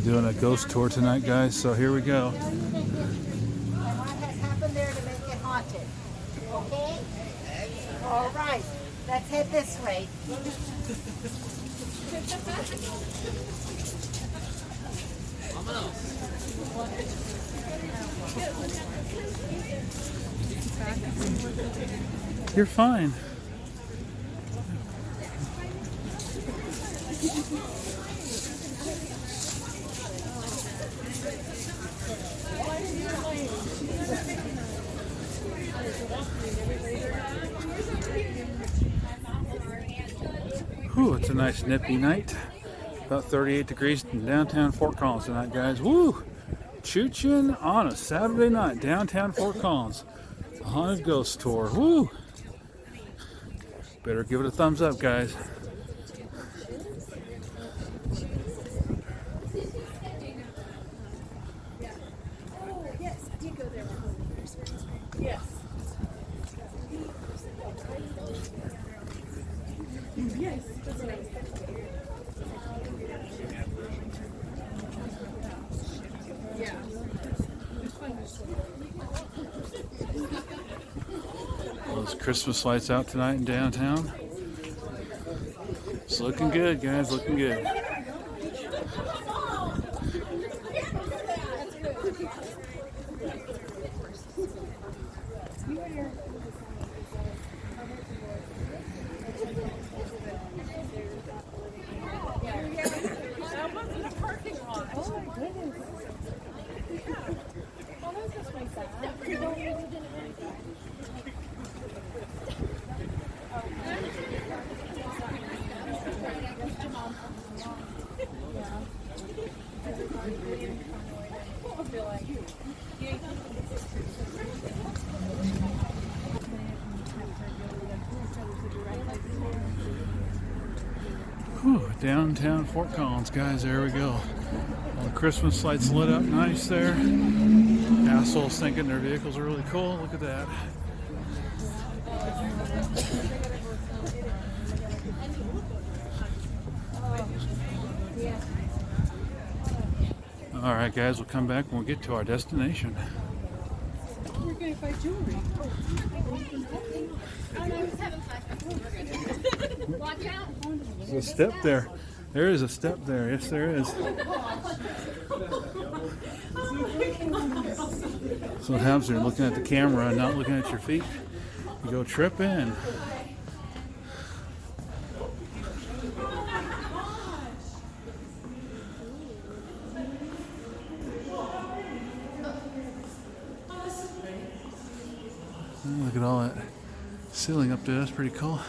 doing a ghost tour tonight, guys, so here we go. And what has happened there to make it haunted. Okay? All right. Let's head this way. You're fine. Whew, it's a nice nippy night. About 38 degrees in downtown Fort Collins tonight, guys. Woo! Choo-chin on a Saturday night, downtown Fort Collins. A haunted ghost tour. Woo! Better give it a thumbs up, guys. Yes, I did go there. Yes. Yes. Yeah. Those Christmas lights out tonight in downtown. It's looking good, guys. Looking good. Whew, downtown Fort Collins, guys. There we go. All the Christmas lights lit up nice there. Assholes thinking their vehicles are really cool. Look at that. All right, guys. We'll come back when we get to our destination. We're going to find jewelry. Watch out. There's a step there. There is a step there. Yes, there is. So what happens when you're looking at the camera and not looking at your feet? You go tripping. Look at all that ceiling up there. That's pretty cool.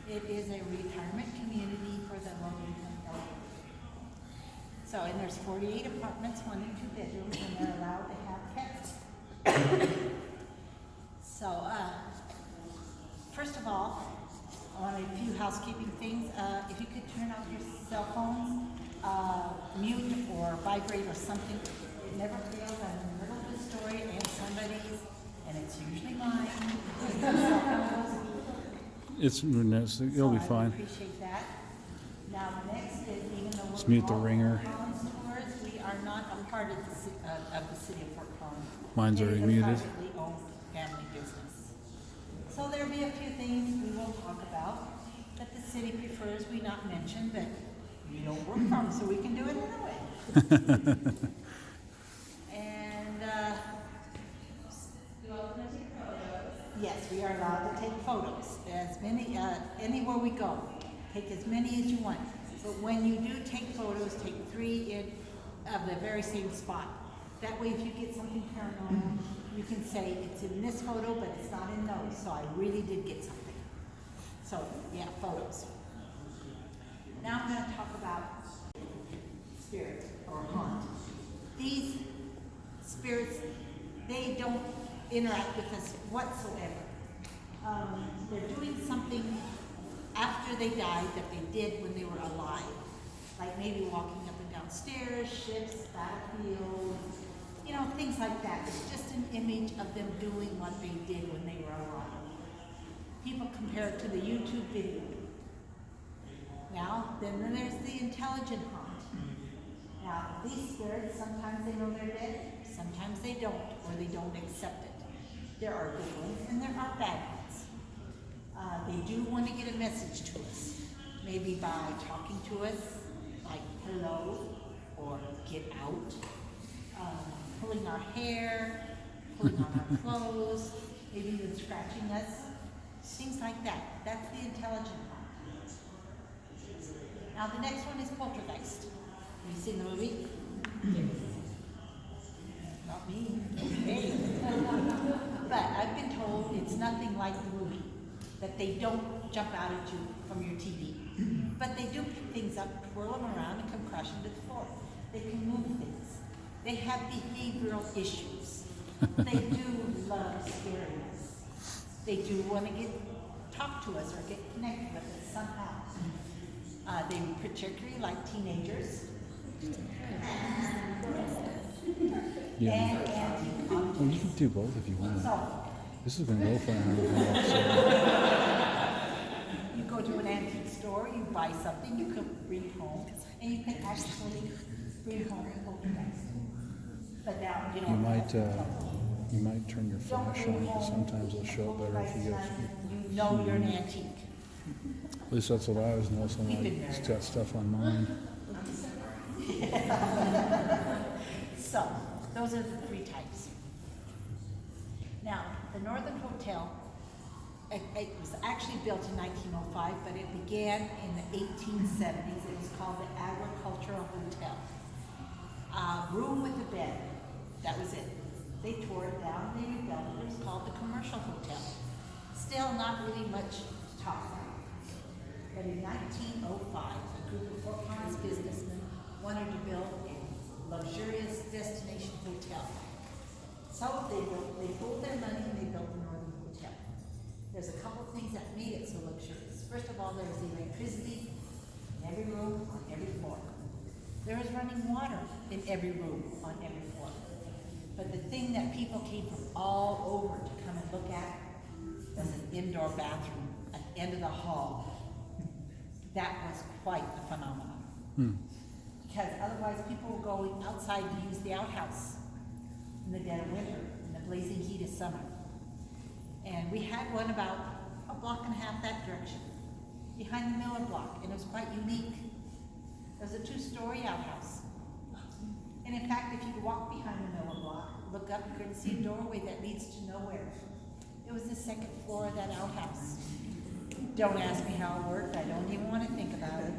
It is a retirement community for the low-income elderly. So, and there's 48 apartments, 1 and 2 bedrooms, and they're allowed to have pets. So, first of all, I want a few housekeeping things. If you could turn off your cell phone, mute or vibrate or something. It never fails. I'm in the middle of the story and somebody's, and it's usually mine. You'll be fine. I appreciate that. Now, next is, even though Just we're mute the ringer. tours, we are not a part of the city of Fort Collins. Mine's already muted. It is a privately owned family business. So there'll be a few things we will talk about that the city prefers we not mention, but we don't work for them, so we can do it anyway. And, yes, we are allowed to take photos, as many, anywhere we go. Take as many as you want. But when you do take photos, take 3 of the very same spot. That way, if you get something paranormal, you can say, it's in this photo, but it's not in those, so I really did get something. So, yeah, photos. Now I'm going to talk about spirit or haunt. These spirits, they don't interact with us whatsoever. they're doing something after they died that they did when they were alive. Like maybe walking up and down stairs, ships, battlefields, you know, things like that. It's just an image of them doing what they did when they were alive. People compare it to the YouTube video. Now, then there's the intelligent haunt. Now, these spirits, sometimes they know they're dead, sometimes they don't, or they don't accept it. There are good ones and there are bad ones. They do want to get a message to us, maybe by talking to us, like hello, or get out, pulling our hair, pulling on our clothes, maybe even scratching us, things like that. That's the intelligent haunt. Now the next one is poltergeist. Have you seen the movie? Not me. Hey. But I've been told it's nothing like the movie. That they don't jump out at you from your TV. But they do pick things up, twirl them around, and come crashing to the floor. They can move things. They have behavioral issues. They do love scaring us. They do want to talk to us or get connected with us somehow. They particularly like teenagers. Yeah. And Well, you can do both if you want. so, This is going to go for an hour and a half. you go to an antique store, you buy something, you could bring home, and you can actually bring home a poltergeist. But now, you So know, you might turn your flash on because sometimes it'll show up better if you go. You know you're an antique. At least that's what I always know. Somebody's got stuff on mine. So, those are the three types. Now, the Northern Hotel, it was actually built in 1905, but it began in the 1870s. It was called the Agricultural Hotel. Room with a bed, that was it. They tore it down, they rebuilt it. It was called the Commercial Hotel. Still not really much to talk about. But in 1905, a group of Fort Collins businessmen wanted to build a luxurious destination hotel. So they pulled their money and they built the Northern Hotel. There's a couple things that made it so luxurious. First of all, there was electricity in every room, on every floor. There was running water in every room, on every floor. But the thing that people came from all over to come and look at was an indoor bathroom at the end of the hall. That was quite a phenomenon. Because otherwise people were going outside to use the outhouse in the dead of winter, in the blazing heat of summer. And we had one about a block and a half that direction, behind the Miller block, and it was quite unique. It was a 2-story outhouse. And in fact, if you could walk behind the Miller block, look up, you could see a doorway that leads to nowhere. It was the second floor of that outhouse. Don't ask me how it worked, I don't even want to think about it.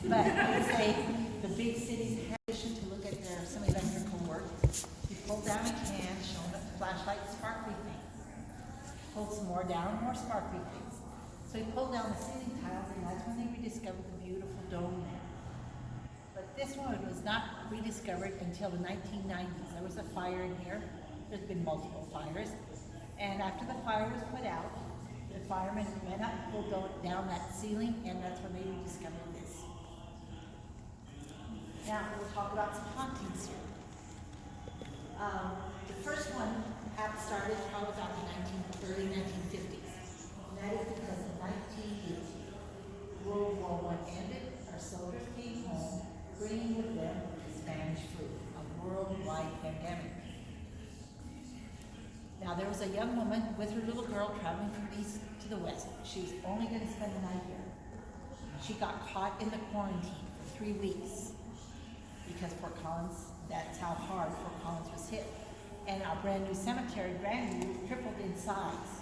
But let's say the big cities have tradition to look at some electrical work. You pull down a can, showing up the flashlight, sparkly things. Pull some more down, more sparkly things. So you pull down the ceiling tiles, and that's when they rediscovered the beautiful dome there. But this one was not rediscovered until the 1990s. There was a fire in here. There's been multiple fires. And after the fire was put out, the firemen went up, pulled down that ceiling, and that's when they rediscovered this. Now, we'll talk about some hauntings here. The first one started probably about the early 1950s. And that is because in 1980, World War I ended, our soldiers came home, bringing with them the Spanish flu, a worldwide pandemic. Now, there was a young woman with her little girl traveling from the east to the west. She was only going to spend the night here. She got caught in the quarantine for 3 weeks. Because Fort Collins, that's how hard Fort Collins was hit. And our brand new cemetery, tripled in size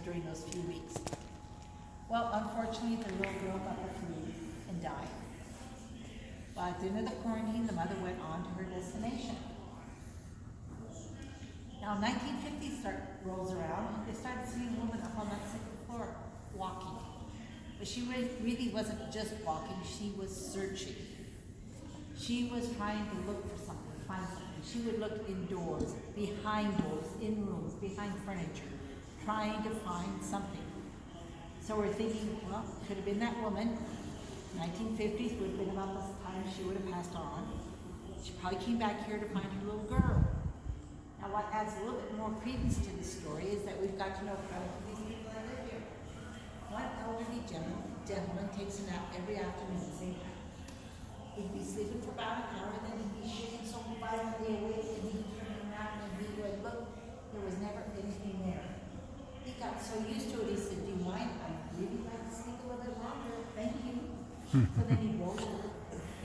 during those few weeks. Well, unfortunately, the little girl got the flu and died. But at the end of the quarantine, the mother went on to her destination. Now, 1950 rolls around, they started seeing a woman up on that second floor walking. But she really wasn't just walking, she was searching. She was trying to look for something, find something. She would look indoors, behind doors, in rooms, behind furniture, trying to find something. So we're thinking, well, could have been that woman. 1950s would have been about the time she would have passed on. She probably came back here to find her little girl. Now what adds a little bit more credence to the story is that we've got to know quite a few of these people that live here. One elderly gentleman takes a nap every afternoon, same time. He'd be sleeping for about an hour, and then he'd be shaking so violently awake, and he'd turn around and he would look. There was never anything there. He got so used to it, he said, "Do you mind? I'd really like to sleep a little bit longer. Thank you." So then he'd roll over,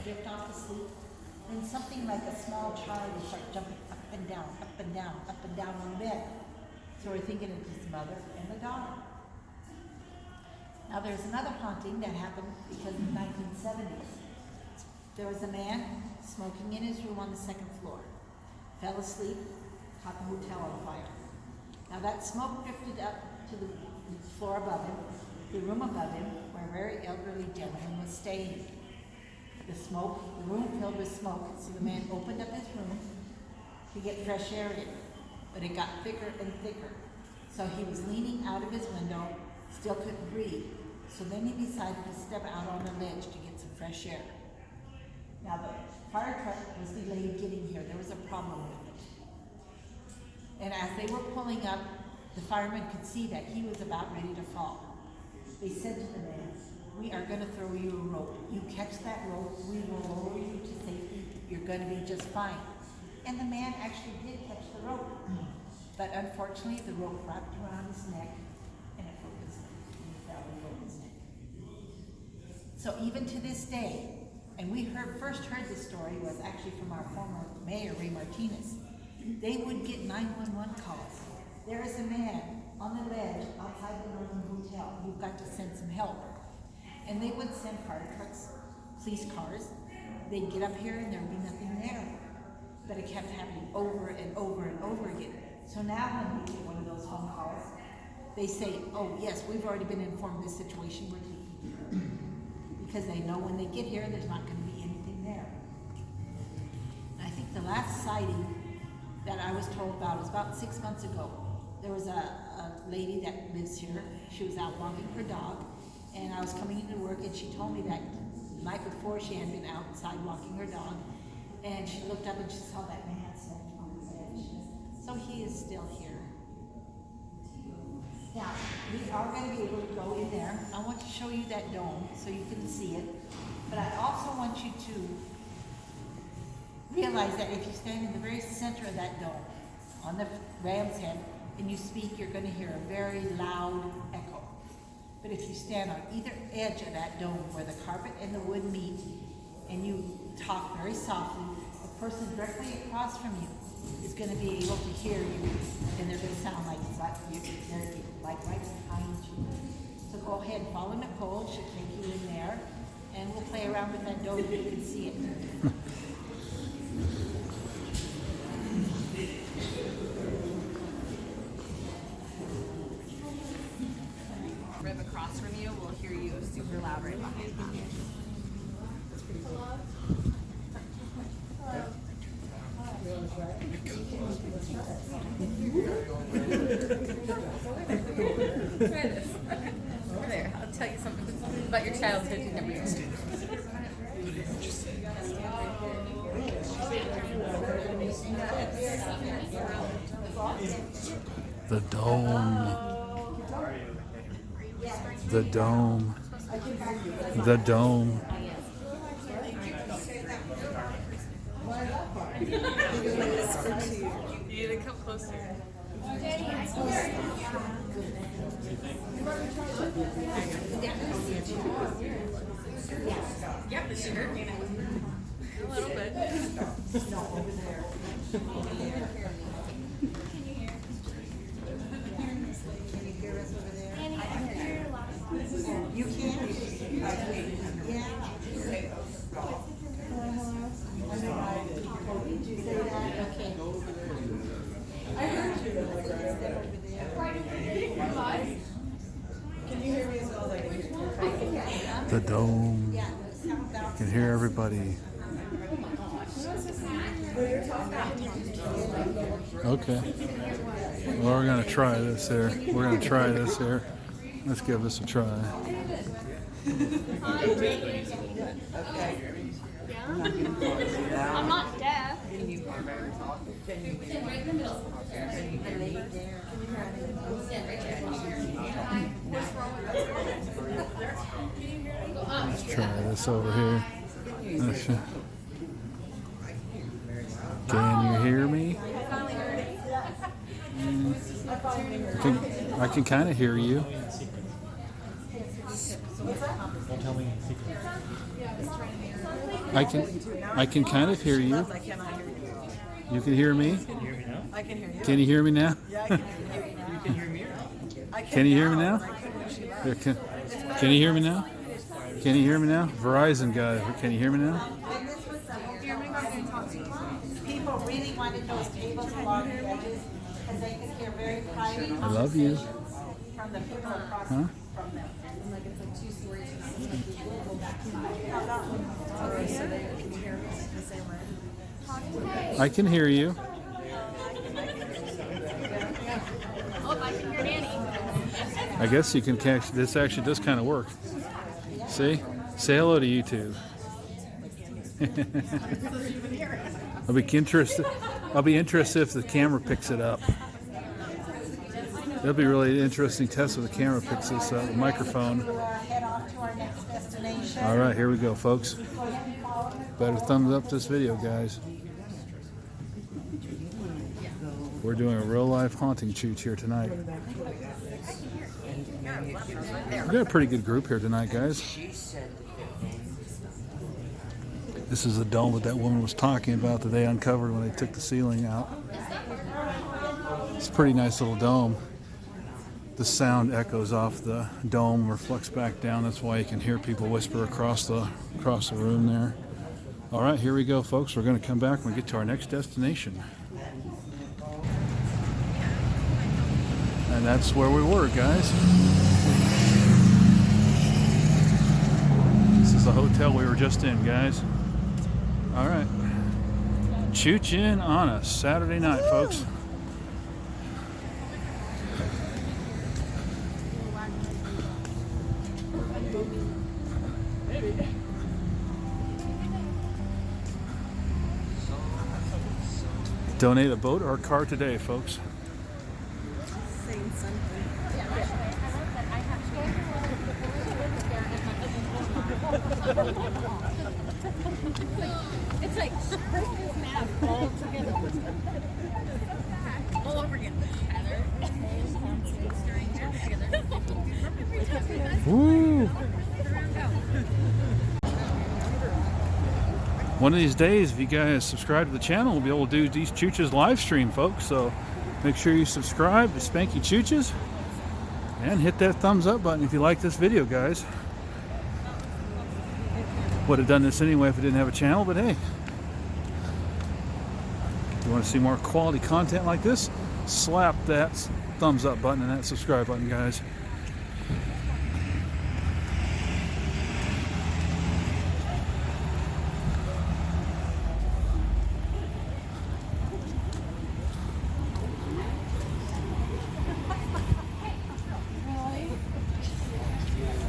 drift off to sleep. Then something like a small child would start jumping up and down, up and down, up and down on the bed. So we're thinking it's his mother and the daughter. Now there's another haunting that happened because in the 1970s. There was a man smoking in his room on the second floor. Fell asleep, caught the hotel on fire. Now that smoke drifted up to the floor above him, the room above him, where a very elderly gentleman was staying. The room filled with smoke, so the man opened up his room to get fresh air in, but it got thicker and thicker. So he was leaning out of his window, still couldn't breathe. So then he decided to step out on the ledge to get some fresh air. Now the fire truck was delayed getting here. There was a problem with it. And as they were pulling up, the firemen could see that he was about ready to fall. They said to the man, "We are going to throw you a rope. You catch that rope, we will lower you to safety. You're going to be just fine." And the man actually did catch the rope. But unfortunately, the rope wrapped around his neck and it broke his neck. And he fell and broke his neck. So even to this day, and we first heard this story was actually from our former mayor, Ray Martinez. They would get 911 calls. There is a man on the ledge outside the Northern Hotel. You've got to send some help. And they would send fire trucks, police cars. They'd get up here and there'd be nothing there. But it kept happening over and over and over again. So now when we get one of those phone calls, they say, "Oh yes, we've already been informed of this situation, we're taking care of it." Because they know when they get here, there's not going to be anything there. And I think the last sighting that I was told about was about 6 months ago. There was a lady that lives here. She was out walking her dog, and I was coming into work, and she told me that the night before she had been outside walking her dog, and she looked up and she saw that man sitting on the ledge. So he is still here. Now, we are going to be able to go in there. I want to show you that dome so you can see it. But I also want you to realize that if you stand in the very center of that dome, on the ram's head, and you speak, you're going to hear a very loud echo. But if you stand on either edge of that dome where the carpet and the wood meet, and you talk very softly, the person directly across from you is going to be able to hear you, and they're going to sound like they're like right behind you. So go ahead, follow Nicole. She'll take you in there, and we'll play around with that dome so you can see it. Rib across from you will hear you super loud right behind you. Try this. Over there. I'll tell you something about your childhood you never used to. The dome. The dome. The dome. You need to come closer. Yep, but she hurt me. A little bit. No, over there. Over there. Can you hear? Can you hear us over there? Annie, I can hear a lot. You can? Yeah. Did you say that? Okay. I heard you. Can you hear me as well as I can? The dome. Yeah, the sound You can hear everybody. Oh my gosh. Okay. Well, we're gonna try this here. We're gonna try this here. Let's give this a try. I'm not deaf. Let's try this over here. Can you hear me? I can kind of hear you. I can kind of hear you. You can hear me? I can hear you. Can you hear me now? Yeah, I can hear you. You can hear me? Can you hear me now? Here, can you hear me now? Can you hear me now? Verizon guy, can you hear me now? People really wanted those tables along the edges because they could hear very private I love you. from the people across Huh? from them. Like it's like 2 stories. So they can hear me the same way. I can hear you. Oh, I can hear Danny. I guess you can catch this. Actually does kind of work. See? Say hello to YouTube. I'll be interested if the camera picks it up. That'll be really interesting test if the camera picks this up. The microphone. Head off to our next destination. All right, here we go, folks. Better thumbs up this video, guys. We're doing a real life haunting shoot here tonight. We got a pretty good group here tonight, guys. This is the dome that woman was talking about that they uncovered when they took the ceiling out. It's a pretty nice little dome. The sound echoes off the dome, reflects back down. That's why you can hear people whisper across the room there. All right, here we go, folks. We're going to come back when we get to our next destination. And that's where we were, guys. This is the hotel we were just in, guys. All right. Choo-chin on a Saturday night, folks. Donate a boat or a car today, folks. Saying something. It's like Christmas math all together. All over again. Heather. Woo! One of these days, if you guys subscribe to the channel, we'll be able to do these chooches live stream, folks. So make sure you subscribe to Spanky Chooches and hit that thumbs up button if you like this video, guys. Would have done this anyway if I didn't have a channel, but hey, if you want to see more quality content like this, slap that thumbs up button and that subscribe button, guys.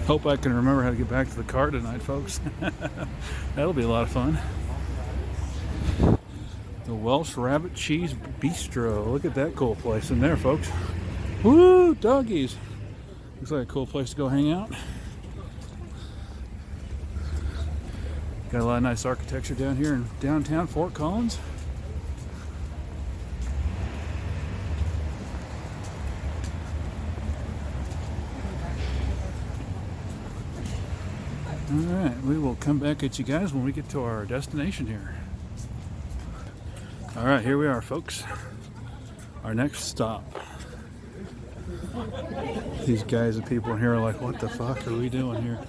Hope I can remember how to get back to the car tonight, folks. That'll be a lot of fun. The Welsh Rabbit Cheese Bistro. Look at that cool place in there, folks. Woo, doggies. Looks like a cool place to go hang out. Got a lot of nice architecture down here in downtown Fort Collins. All right, we will come back at you guys when we get to our destination here. All right, here we are, folks. Our next stop. These guys and people in here are like, what the fuck are we doing here?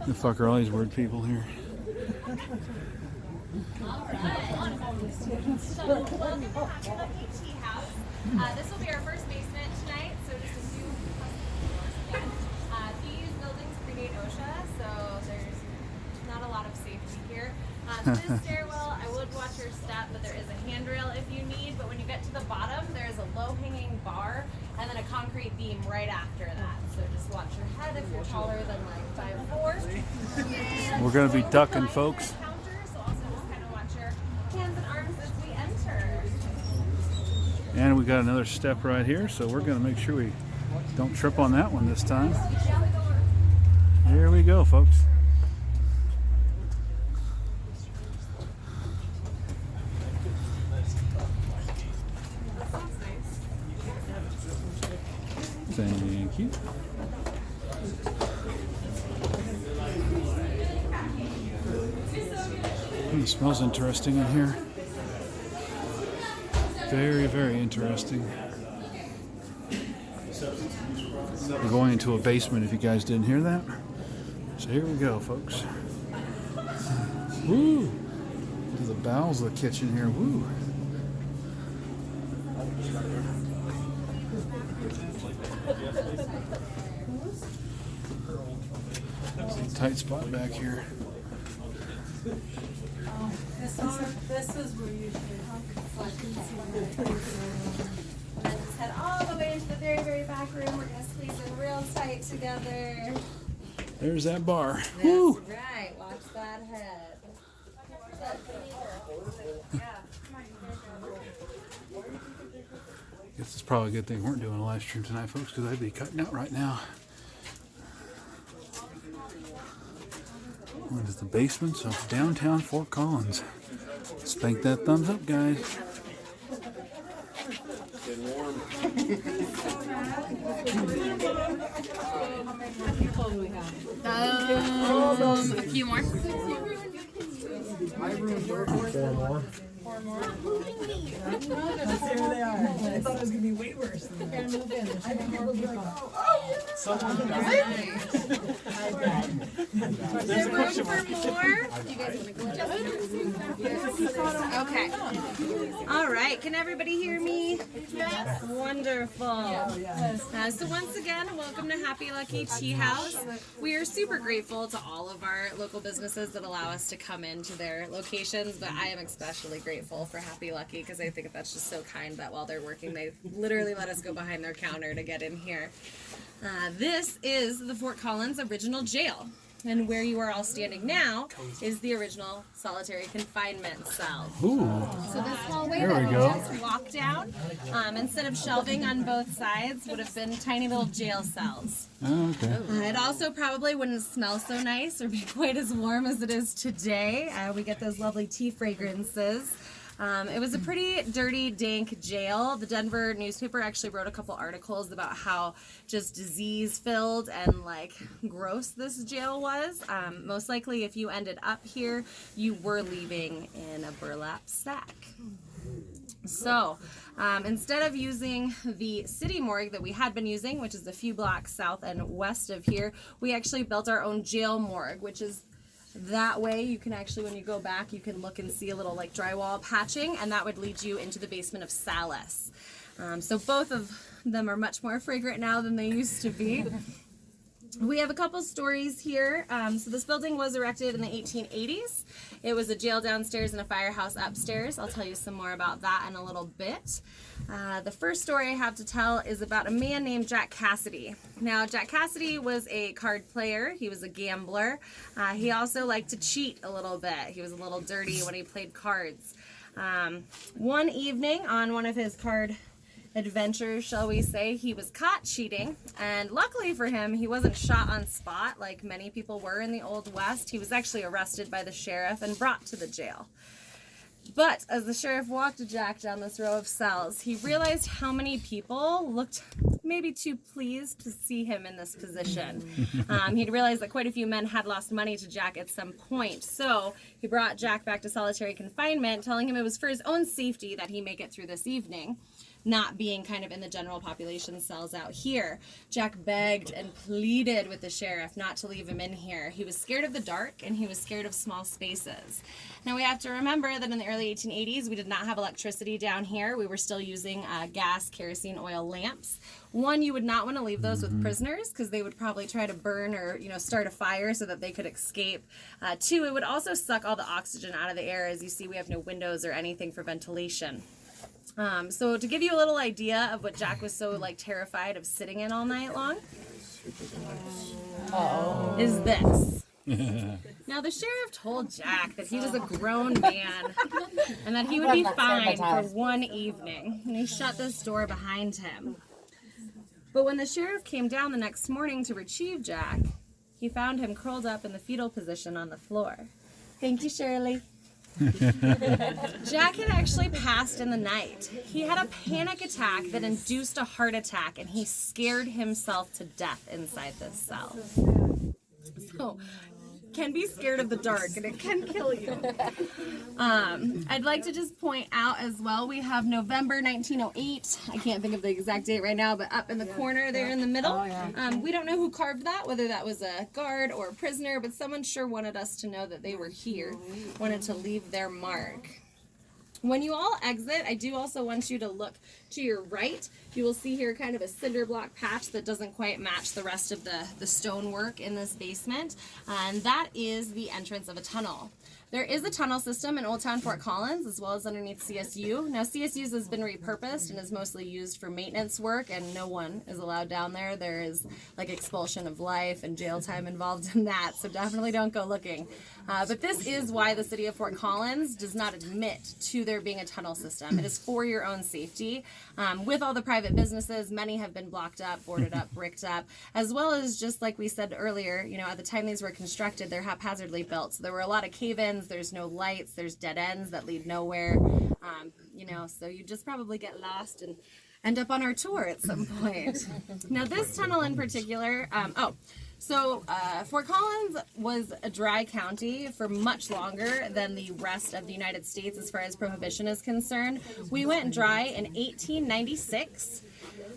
The fuck are all these weird people here? This will be our first basement tonight, so just a few again. These buildings predate OSHA, so there's not a lot of safety here. This stairwell, I would watch first step, but there is a handrail if you need. But when you get to the bottom, there is a low-hanging bar and then a concrete beam right after that. So just watch your head if you're taller than like 5'4". We're gonna be ducking, folks. So also just kind of watch your hands and arms as we enter. And we got another step right here, so we're gonna make sure we don't trip on that one this time. Here we go, folks. Thank you. It smells interesting in here. Very, very interesting. We're going into a basement if you guys didn't hear that. So here we go, folks. Woo! To the bowels of the kitchen here. Woo! Tight spot back here. This is where you Let's head all the way into the very, very back room. We're gonna squeeze in real tight together. There's that bar. Woo! That's right. Watch that head. Guess it's probably a good thing we weren't doing a live stream tonight, folks, because I'd be cutting out right now. What is the basements of downtown Fort Collins? Spank that thumbs up, guys. A few more. There they are. I thought it was gonna be way worse than that. Move in. I think people will be like, oh, someone Is there room for more? Do you guys want to go? Okay. All right. Can everybody hear me? Yes. Wonderful. So once again, welcome to Happy Lucky Tea House. We are super grateful to all of our local businesses that allow us to come into their locations, but I am especially grateful for Happy Lucky because I think that's just so kind that while they're working, they literally let us go behind their counter to get in here. This is the Fort Collins Original Jail. And where you are all standing now is the original solitary confinement cell. Ooh. So this hallway There that we we go. just walked down, instead of shelving on both sides, would have been tiny little jail cells. Oh, okay. It also probably wouldn't smell so nice or be quite as warm as it is today. We get those lovely tea fragrances. It was a pretty dirty, dank jail. The Denver newspaper actually wrote a couple articles about how just disease-filled and like gross this jail was. Most likely, if you ended up here, you were leaving in a burlap sack. So instead of using the city morgue that we had been using, which is a few blocks south and west of here, we actually built our own jail morgue, which is that way. You can actually, when you go back, you can look and see a little like drywall patching, and that would lead you into the basement of Salis. So both of them are much more fragrant now than they used to be. We have a couple stories here. So this building was erected in the 1880s. It was a jail downstairs and a firehouse upstairs. I'll tell you some more about that in a little bit. The first story I have to tell is about a man named Jack Cassidy. Now, Jack Cassidy was a card player. He was a gambler. He also liked to cheat a little bit. He was a little dirty when he played cards. One evening on one of his card adventures, shall we say, he was caught cheating, and luckily for him, he wasn't shot on spot like many people were in the Old West. He was actually arrested by the sheriff and brought to the jail. But as the sheriff walked Jack down this row of cells, he realized how many people looked maybe too pleased to see him in this position. He'd realized that quite a few men had lost money to Jack at some point. So he brought Jack back to solitary confinement, telling him it was for his own safety that he make it through this evening. not being kind of in the general population cells out here. Jack begged and pleaded with the sheriff not to leave him in here. He was scared of the dark and he was scared of small spaces. Now we have to remember that in the early 1880s we did not have electricity down here. We were still using gas, kerosene, oil lamps. One, you would not want to leave those with prisoners because they would probably try to burn or start a fire so that they could escape. Two, it would also suck all the oxygen out of the air. As you see, we have no windows or anything for ventilation. So to give you a little idea of what Jack was so terrified of sitting in all night long, is this. Now the sheriff told Jack that he was a grown man and that he would be fine for one evening, and he shut this door behind him. But when the sheriff came down the next morning to retrieve Jack, he found him curled up in the fetal position on the floor. Thank you, Shirley. Jack had actually passed in the night. He had a panic attack that induced a heart attack, and he scared himself to death inside this cell. So, can be scared of the dark, and it can kill you. I'd like to just point out as well, we have November 1908. I can't think of the exact date right now, but up in the corner there in the middle. We don't know who carved that, whether that was a guard or a prisoner, but someone sure wanted us to know that they were here, wanted to leave their mark. When you all exit, I do also want you to look to your right. You will see here kind of a cinder block patch that doesn't quite match the rest of the stonework in this basement, and that is the entrance of a tunnel. There is a tunnel system in Old Town Fort Collins as well as underneath CSU. Now CSU's has been repurposed and is mostly used for maintenance work, and no one is allowed down there. There is expulsion of life and jail time involved in that, so definitely don't go looking. But this is why the city of Fort Collins does not admit to there being a tunnel system. It is for your own safety. With all the private businesses, many have been blocked up, boarded up, bricked up, as well as, just like we said earlier, at the time these were constructed, they're haphazardly built. So there were a lot of cave-ins, there's no lights, there's dead ends that lead nowhere, so you just probably get lost and end up on our tour at some point. Now this tunnel in particular, Fort Collins was a dry county for much longer than the rest of the United States as far as prohibition is concerned. We went dry in 1896,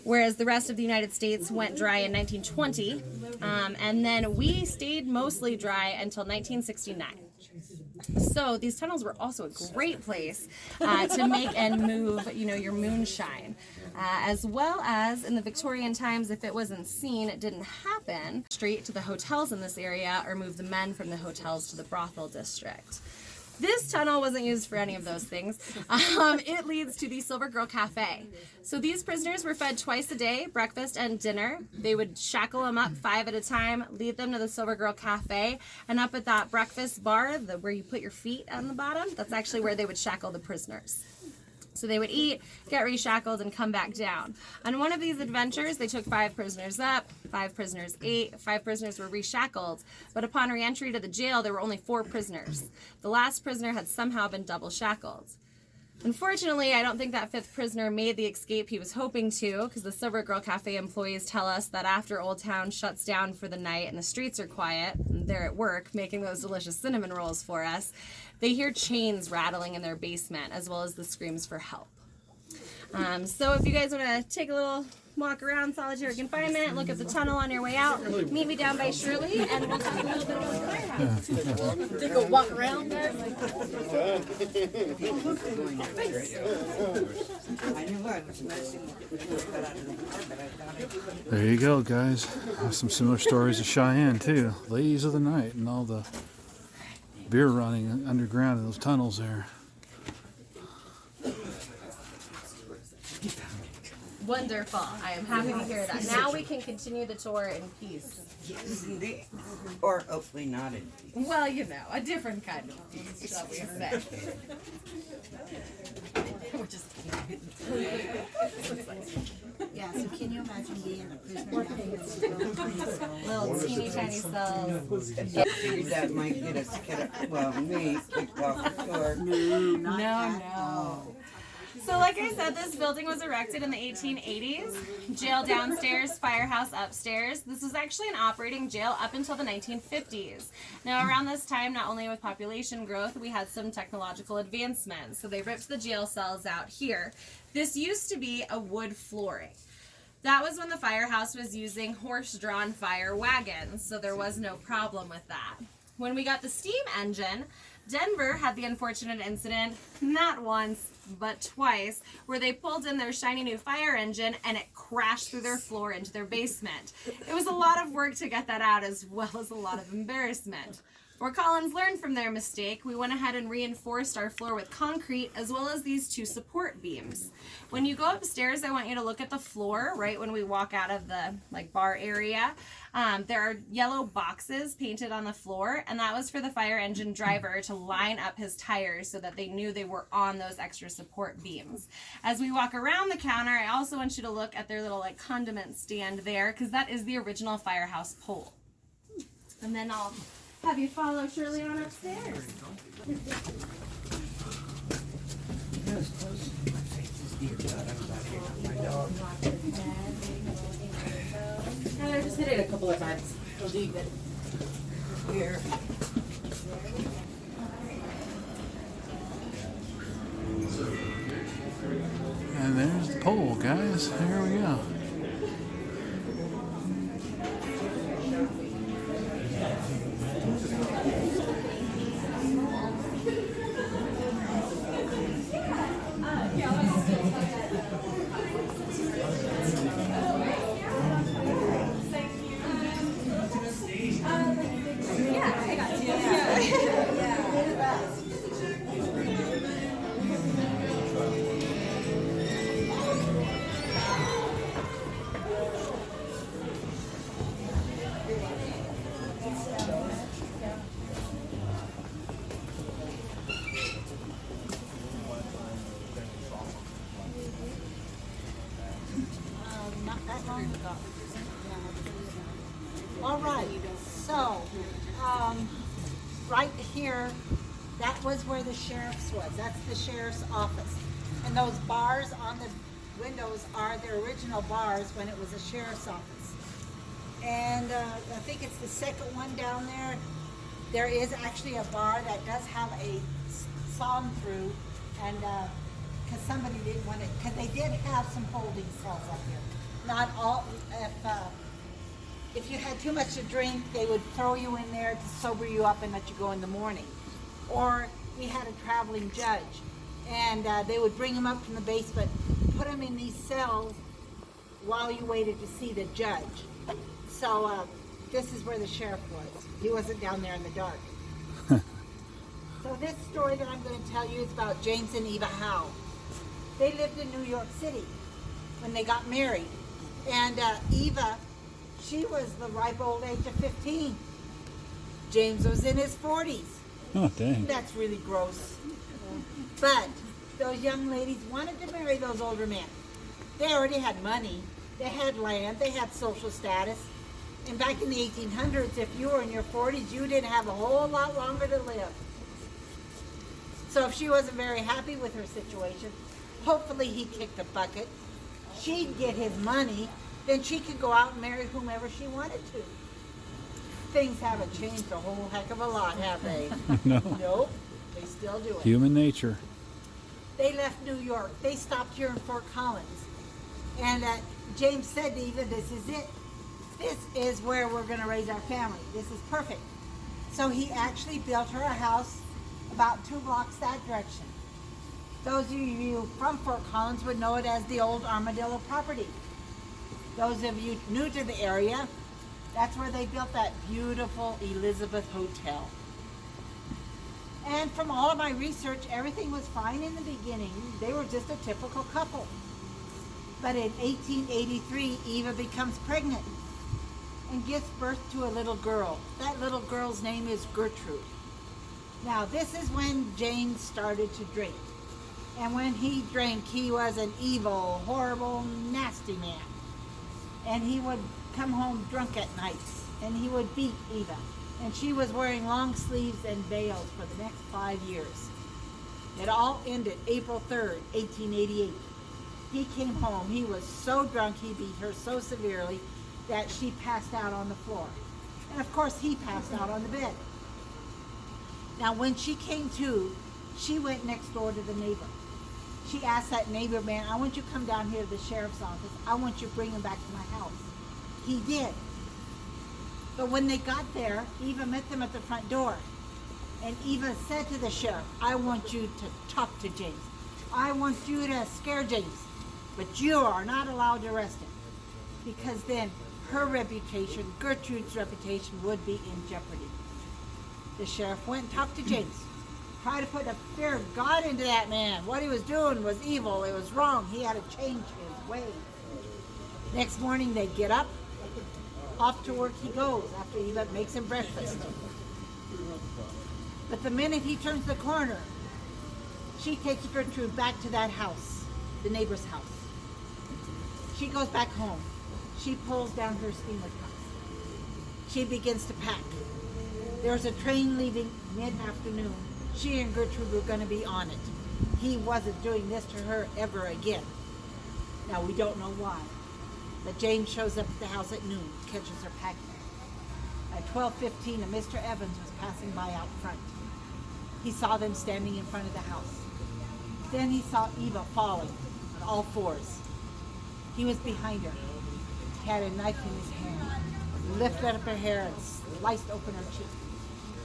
whereas the rest of the United States went dry in 1920, and then we stayed mostly dry until 1969. So these tunnels were also a great place to make and move, your moonshine. As well as in the Victorian times, if it wasn't seen, it didn't happen, straight to the hotels in this area or move the men from the hotels to the brothel district. This tunnel wasn't used for any of those things. It leads to the Silver Girl Cafe. So these prisoners were fed twice a day, breakfast and dinner. They would shackle them up 5 at a time, lead them to the Silver Girl Cafe, and up at that breakfast bar, where you put your feet on the bottom, that's actually where they would shackle the prisoners. So they would eat, get reshackled, and come back down. On one of these adventures, they took 5 prisoners up, 5 prisoners ate, 5 prisoners were reshackled, but upon re-entry to the jail, there were only 4 prisoners. The last prisoner had somehow been double shackled. Unfortunately, I don't think that 5th prisoner made the escape he was hoping to, because the Silver Girl Cafe employees tell us that after Old Town shuts down for the night and the streets are quiet, and they're at work making those delicious cinnamon rolls for us, they hear chains rattling in their basement, as well as the screams for help. So if you guys want to take a little walk around solitary confinement, look at the tunnel on your way out, meet me down by Shirley, and we'll talk a little bit about the firehouse. Take a walk around there. There you go, guys. Some similar stories of Cheyenne, too. Ladies of the night and all the beer running underground in those tunnels there. Wonderful. I am happy to hear that. Now we can continue the tour in peace. Or hopefully not in peace. Well, a different kind of peace, shall we say. We're just Yeah, so can you imagine being a prisoner down here? little teeny tiny cells. Figured that might get us, kicked off the tour. No. So like I said, this building was erected in the 1880s. Jail downstairs, firehouse upstairs. This was actually an operating jail up until the 1950s. Now around this time, not only with population growth, we had some technological advancements. So they ripped the jail cells out here. This used to be a wood flooring. That was when the firehouse was using horse-drawn fire wagons, so there was no problem with that. When we got the steam engine, Denver had the unfortunate incident, not once, but twice, where they pulled in their shiny new fire engine and it crashed through their floor into their basement. It was a lot of work to get that out, as well as a lot of embarrassment. Fort Collins learned from their mistake. We went ahead and reinforced our floor with concrete, as well as these 2 support beams. When you go upstairs, I want you to look at the floor right when we walk out of the bar area. There are yellow boxes painted on the floor, and that was for the fire engine driver to line up his tires so that they knew they were on those extra support beams. As we walk around the counter, I also want you to look at their little condiment stand there, because that is the original firehouse pole. And then I'll have you follow Shirley on upstairs. Just hit it a couple of times. It'll do good. Here. And there's the pole, guys. Here we go. Not that long ago. All right, so, right here, that was where the sheriff's was. That's the sheriff's office. And those bars on the windows are the original bars when it was a sheriff's office. And I think it's the second one down there. There is actually a bar that does have a song through, and because somebody didn't want it, because they did have some holding cells up here. Not all, if you had too much to drink, they would throw you in there to sober you up and let you go in the morning. Or we had a traveling judge, and they would bring him up from the basement, put him in these cells while you waited to see the judge. So this is where the sheriff was. He wasn't down there in the dark. So this story that I'm going to tell you is about James and Eva Howe. They lived in New York City when they got married. And Eva, she was the ripe old age of 15. James was in his 40s. Oh, dang. That's really gross. But those young ladies wanted to marry those older men. They already had money. They had land. They had social status. And back in the 1800s, if you were in your 40s, you didn't have a whole lot longer to live. So if she wasn't very happy with her situation, hopefully he kicked the bucket. She'd get his money, then she could go out and marry whomever she wanted to. Things haven't changed a whole heck of a lot, have they? No. Nope, they still do it. Human nature. They left New York. They stopped here in Fort Collins. And James said to Eva, this is it. This is where we're going to raise our family. This is perfect. So he actually built her a house about 2 blocks that direction. Those of you from Fort Collins would know it as the old Armadillo property. Those of you new to the area, that's where they built that beautiful Elizabeth Hotel. And from all of my research, everything was fine in the beginning. They were just a typical couple. But in 1883, Eva becomes pregnant and gives birth to a little girl. That little girl's name is Gertrude. Now, this is when James started to drink. And when he drank, he was an evil, horrible, nasty man. And he would come home drunk at nights, and he would beat Eva. And she was wearing long sleeves and veils for the next 5 years. It all ended April 3rd, 1888. He came home. He was so drunk, he beat her so severely that she passed out on the floor. And of course, he passed out on the bed. Now, when she came to, she went next door to the neighbor. She asked that neighbor man, I want you to come down here to the sheriff's office. I want you to bring him back to my house. He did. But when they got there, Eva met them at the front door. And Eva said to the sheriff, I want you to talk to James. I want you to scare James. But you are not allowed to arrest him. Because then her reputation, Gertrude's reputation, would be in jeopardy. The sheriff went and talked to James. Tried to put the fear of God into that man. What he was doing was evil. It was wrong. He had to change his ways. Next morning they get up. Off to work he goes after Eva makes him breakfast. But the minute he turns the corner, she takes Gertrude back to that house, the neighbor's house. She goes back home. She pulls down her steamer trunks. She begins to pack. There's a train leaving mid-afternoon. She and Gertrude were going to be on it. He wasn't doing this to her ever again. Now, we don't know why. But James shows up at the house at noon, catches her packing. At 12:15, a Mr. Evans was passing by out front. He saw them standing in front of the house. Then he saw Eva falling on all fours. He was behind her. He had a knife in his hand. He lifted up her hair and sliced open her cheek.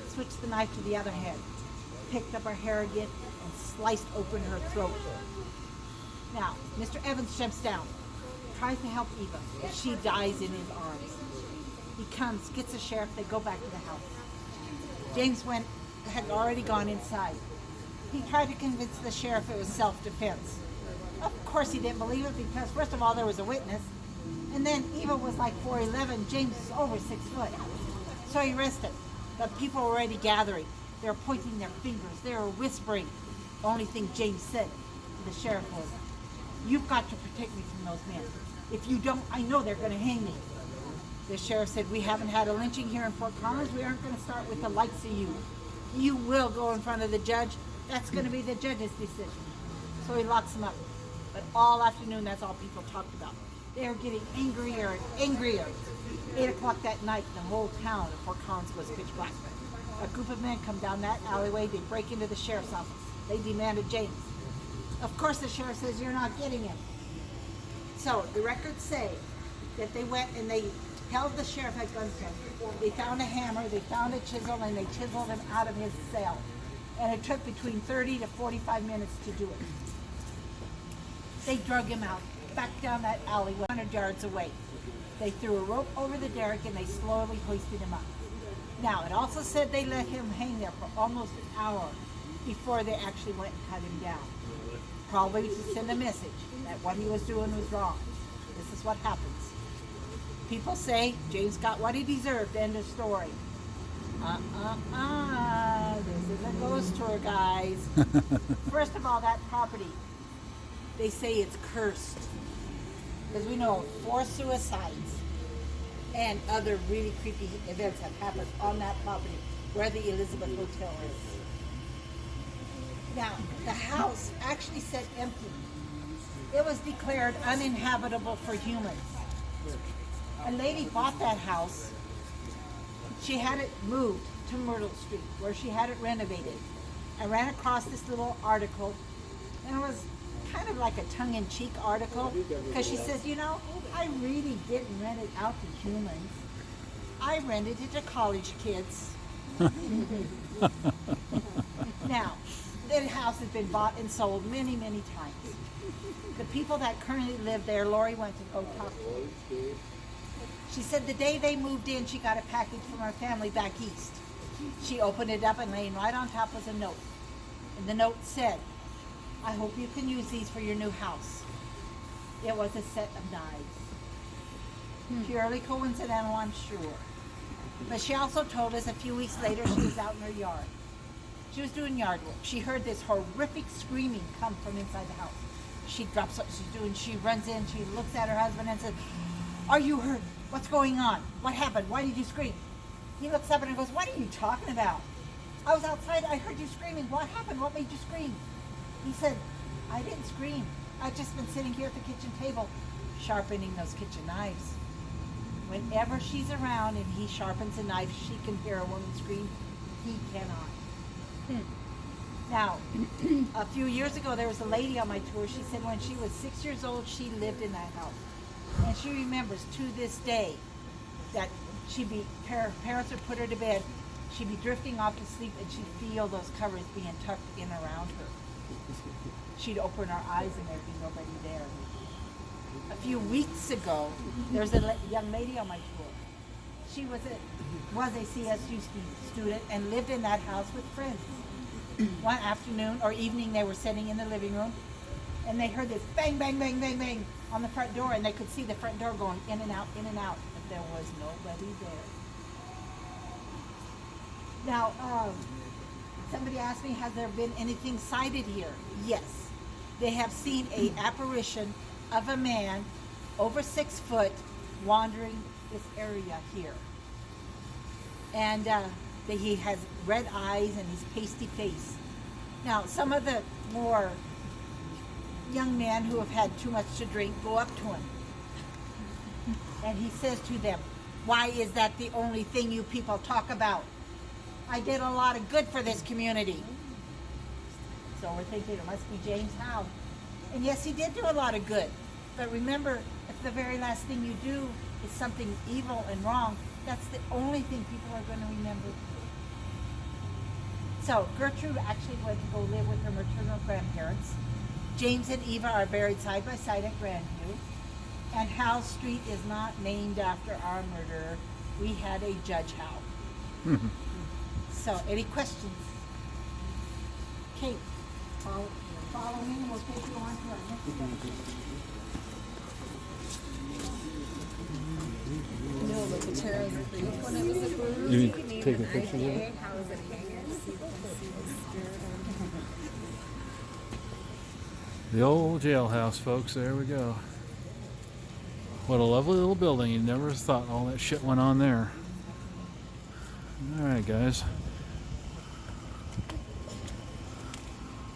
Switched the knife to the other hand. Picked up her hair again and sliced open her throat. Now, Mr. Evans jumps down, tries to help Eva, but she dies in his arms. He comes, gets the sheriff, they go back to the house. James had already gone inside. He tried to convince the sheriff it was self-defense. Of course he didn't believe it because, first of all, there was a witness. And then Eva was like 4'11", James was over 6 foot. So he arrested. But people were already gathering. They were pointing their fingers. They were whispering. The only thing James said to the sheriff was, you've got to protect me from those men. If you don't, I know they're going to hang me. The sheriff said, we haven't had a lynching here in Fort Collins. We aren't going to start with the likes of you. You will go in front of the judge. That's going to be the judge's decision. So he locks them up. But all afternoon, that's all people talked about. They were getting angrier and angrier. 8 o'clock that night, the whole town of Fort Collins was pitch black. A group of men come down that alleyway. They break into the sheriff's office. They demanded James. Of course, the sheriff says, you're not getting him. So the records say that they went and they held the sheriff at gunpoint. They found a hammer, they found a chisel, and they chiseled him out of his cell. And it took between 30 to 45 minutes to do it. They drug him out, back down that alley 100 yards away. They threw a rope over the derrick and they slowly hoisted him up. Now, it also said they let him hang there for almost an hour before they actually went and cut him down. Probably to send a message that what he was doing was wrong. This is what happens. People say James got what he deserved, end of story. This is a ghost tour, guys. First of all, that property, they say it's cursed. Because we know 4 suicides and other really creepy events have happened on that property where the Elizabeth Hotel is. Now, the house actually sat empty. It was declared uninhabitable for humans. A lady bought that house. She had it moved to Myrtle Street, where she had it renovated. I ran across this little article, and it was kind of like a tongue-in-cheek article, because she says, you know, I really didn't rent it out to humans. I rented it to college kids. Now, the house has been bought and sold many, many times. The people that currently live there, Lori went to go talk to them. She said the day they moved in, she got a package from her family back east. She opened it up and laying right on top was a note. And the note said, I hope you can use these for your new house. It was a set of knives. Purely coincidental, I'm sure. But she also told us a few weeks later she was out in her yard. She was doing yard work. She heard this horrific screaming come from inside the house. She drops what she's doing. She runs in. She looks at her husband and says, are you hurt? What's going on? What happened? Why did you scream? He looks up at her and goes, what are you talking about? I was outside, I heard you screaming. What happened? What made you scream? He said, I didn't scream. I've just been sitting here at the kitchen table sharpening those kitchen knives. Whenever she's around and he sharpens a knife, she can hear a woman scream. He cannot. Now, a few years ago, there was a lady on my tour. She said when she was 6 years old, she lived in that house. And she remembers to this day that parents would put her to bed. She'd be drifting off to sleep and she'd feel those covers being tucked in around her. She'd open her eyes and there'd be nobody there. A few weeks ago, there was a young lady on my tour. She was a CSU student and lived in that house with friends. One afternoon or evening, they were sitting in the living room and they heard this bang, bang, bang, bang, bang on the front door, and they could see the front door going in and out, but there was nobody there. Now, somebody asked me, has there been anything sighted here? Yes. They have seen an apparition of a man over 6 foot wandering this area here. And he has red eyes and his pasty face. Now, some of the more young men who have had too much to drink go up to him. And he says to them, why is that the only thing you people talk about? I did a lot of good for this community. So we're thinking it must be James Howe. And yes, he did do a lot of good. But remember, if the very last thing you do is something evil and wrong, that's the only thing people are going to remember. So Gertrude actually went to go live with her maternal grandparents. James and Eva are buried side by side at Grandview. And Howe Street is not named after our murderer. We had a Judge Howe. So, any questions? Kate, follow me and we'll take you on to our next step. No, but the tarot's brief when it was approved. You need to take a picture of it? How is it hanging? So you can see the spirit on The old jailhouse, folks. There we go. What a lovely little building. You never thought all that shit went on there. All right, guys.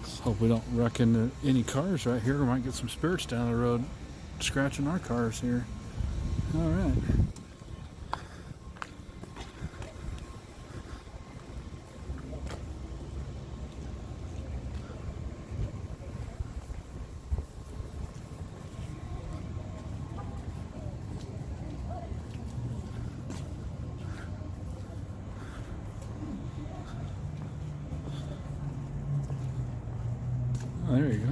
Let's hope we don't wreck into any cars right here. We might get some spirits down the road scratching our cars here. All right. Oh, there you go.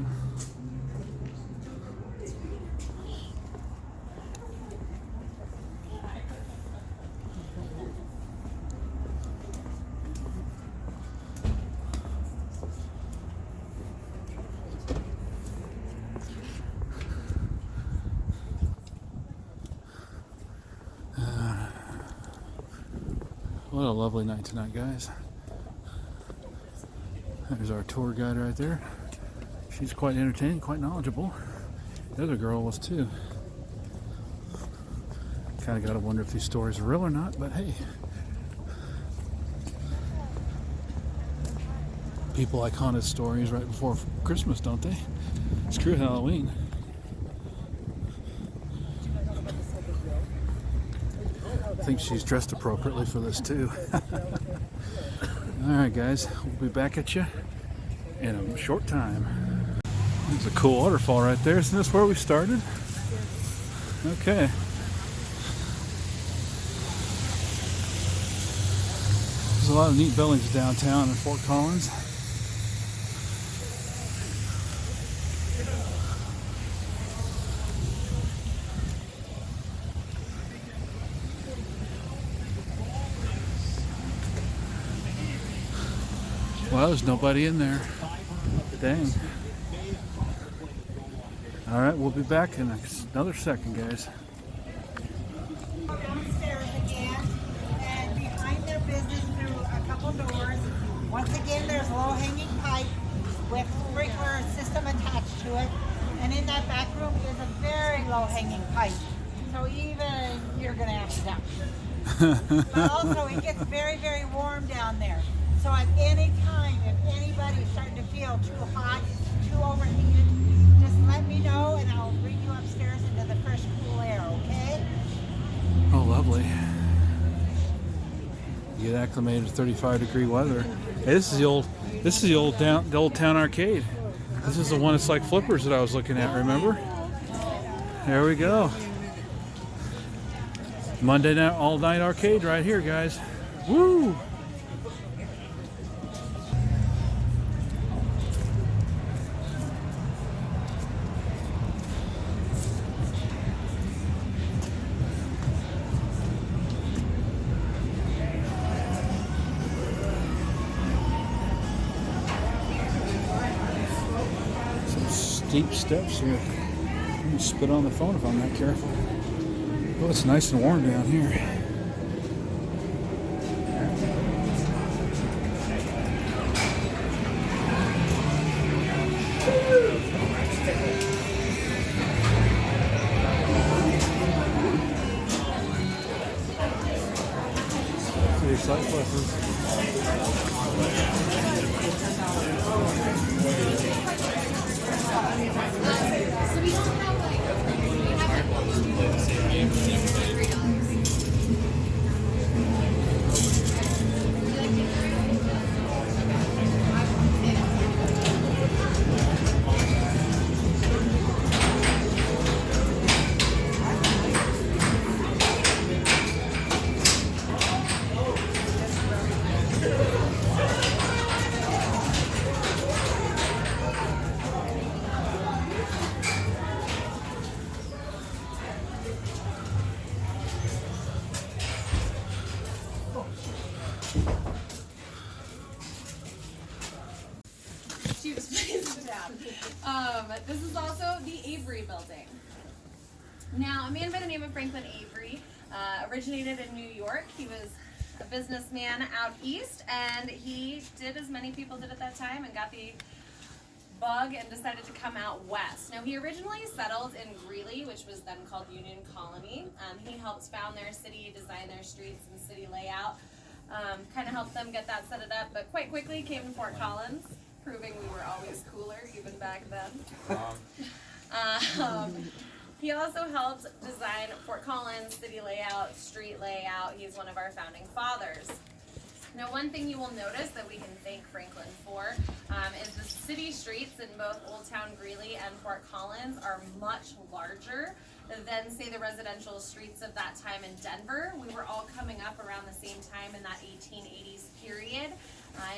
What a lovely night tonight, guys. There's our tour guide right there. She's quite entertaining, quite knowledgeable. The other girl was too. Kind of got to wonder if these stories are real or not, but hey. People like haunted stories right before Christmas, don't they? Screw Halloween. I think she's dressed appropriately for this too. Alright guys, we'll be back at you in a short time. There's a cool waterfall right there. Isn't this where we started? Okay. There's a lot of neat buildings downtown in Fort Collins. Well, there's nobody in there. Dang. All right, we'll be back in another second, guys. Downstairs again, and behind their business through a couple doors. Once again, there's low-hanging pipe with sprinkler system attached to it. And in that back room is a very low-hanging pipe. So even you're gonna have to jump. But also, it gets very, very warm down there. So at any time, if anybody's starting to feel too hot, too overheated, just let me know and I'll bring you upstairs into the fresh, cool air, okay? Oh, lovely. You get acclimated to 35-degree weather. Hey, this is the old town arcade. This is the one that's like flippers that I was looking at, remember? There we go. Monday night, all night arcade right here, guys. Woo! Steep steps here. I'm gonna spit on the phone if I'm not careful. Oh, it's nice and warm down here. Pretty exciting buses. She was placed down. This is also the Avery building. Now, a man by the name of Franklin Avery originated in New York. He was a businessman out east, and he did as many people did at that time and got the bug and decided to come out west. Now, he originally settled in Greeley, which was then called Union Colony. He helped found their city, design their streets and city layout, kind of helped them get that set it up, but quite quickly came to Fort Collins, proving we were always cooler even back then. He also helped design Fort Collins, city layout, street layout. He's one of our founding fathers. Now, one thing you will notice that we can thank Franklin for is the city streets in both Old Town Greeley and Fort Collins are much larger than, say, the residential streets of that time in Denver. We were all coming up around the same time in that 1880s period.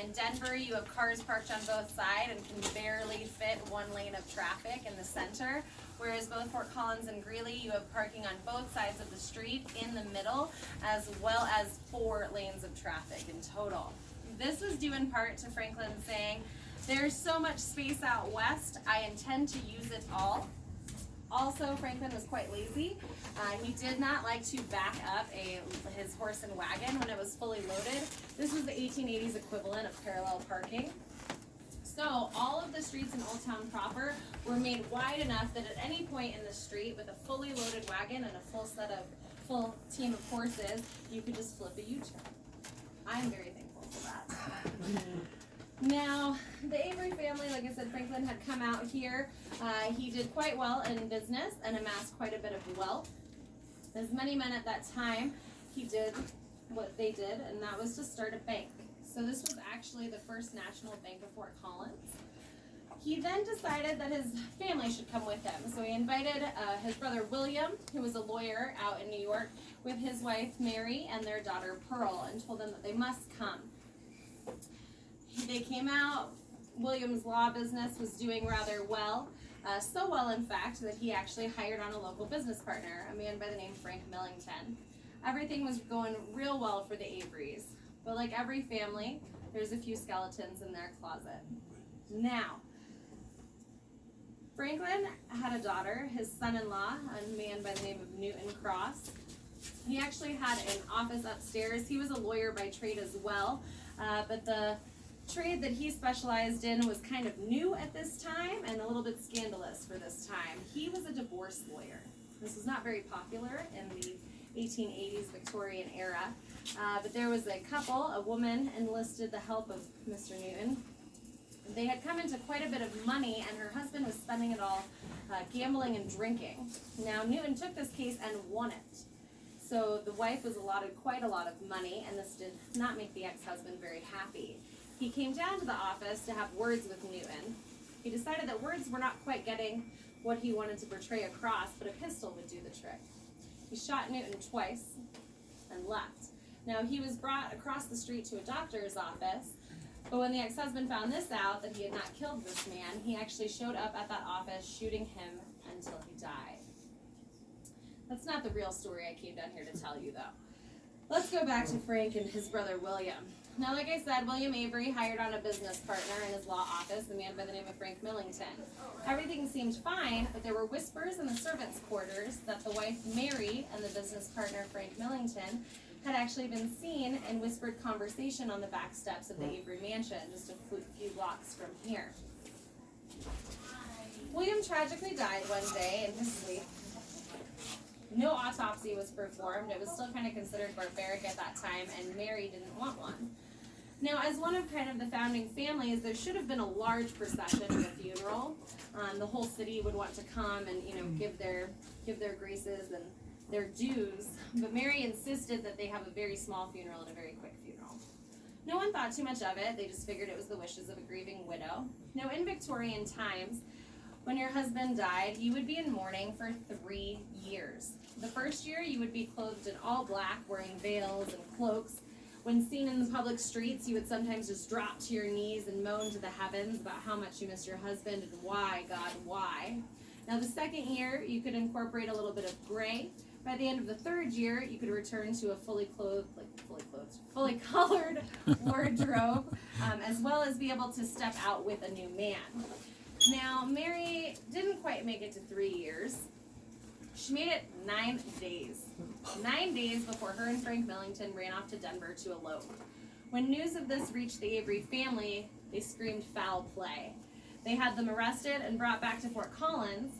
In Denver, you have cars parked on both sides and can barely fit one lane of traffic in the center, whereas both Fort Collins and Greeley, you have parking on both sides of the street in the middle, as well as 4 lanes of traffic in total. This was due in part to Franklin saying, "There's so much space out west, I intend to use it all." Also, Franklin was quite lazy. He did not like to back up his horse and wagon when it was fully loaded. This was the 1880s equivalent of parallel parking. So all of the streets in Old Town proper were made wide enough that at any point in the street with a fully loaded wagon and a full team of horses, you could just flip a U-turn. I'm very thankful for that. Now, the Avery family, like I said, Franklin had come out here. He did quite well in business and amassed quite a bit of wealth. As many men at that time, he did what they did, and that was to start a bank. So this was actually the first national bank of Fort Collins. He then decided that his family should come with him. So he invited his brother William, who was a lawyer out in New York, with his wife Mary and their daughter Pearl, and told them that they must come. They came out. William's law business was doing rather well. So well, in fact, that he actually hired on a local business partner, a man by the name of Frank Millington. Everything was going real well for the Averys. But like every family, there's a few skeletons in their closet. Now, Franklin had a daughter, his son-in-law, a man by the name of Newton Cross. He actually had an office upstairs. He was a lawyer by trade as well, but the trade that he specialized in was kind of new at this time and a little bit scandalous for this time. He was a divorce lawyer. This was not very popular in the 1880s Victorian era. But there was a couple, a woman enlisted the help of Mr. Newton. They had come into quite a bit of money, and her husband was spending it all gambling and drinking. Now, Newton took this case and won it. So the wife was allotted quite a lot of money, and this did not make the ex-husband very happy. He came down to the office to have words with Newton. He decided that words were not quite getting what he wanted to portray across, but a pistol would do the trick. He shot Newton twice and left. Now, he was brought across the street to a doctor's office, but when the ex-husband found this out, that he had not killed this man, he actually showed up at that office, shooting him until he died. That's not the real story I came down here to tell you, though. Let's go back to Frank and his brother William. Now, like I said, William Avery hired on a business partner in his law office, a man by the name of Frank Millington. Everything seemed fine, but there were whispers in the servants' quarters that the wife Mary and the business partner Frank Millington had actually been seen in whispered conversation on the back steps of the Avery mansion, just a few blocks from here. William tragically died one day in his sleep. No autopsy was performed. It was still kind of considered barbaric at that time, and Mary didn't want one. Now, as one of kind of the founding families, there should have been a large procession at a funeral. The whole city would want to come and, give their graces and their dues, but Mary insisted that they have a very small funeral and a very quick funeral. No one thought too much of it. They just figured it was the wishes of a grieving widow. Now, in Victorian times, when your husband died, you would be in mourning for 3 years. The first year, you would be clothed in all black, wearing veils and cloaks. When seen in the public streets, you would sometimes just drop to your knees and moan to the heavens about how much you missed your husband and why, God, why. Now, the second year, you could incorporate a little bit of gray. By the end of the third year, you could return to a fully colored wardrobe, as well as be able to step out with a new man. Now, Mary didn't quite make it to 3 years. She made it 9 days. 9 days before her and Frank Millington ran off to Denver to elope. When news of this reached the Avery family, they screamed foul play. They had them arrested and brought back to Fort Collins.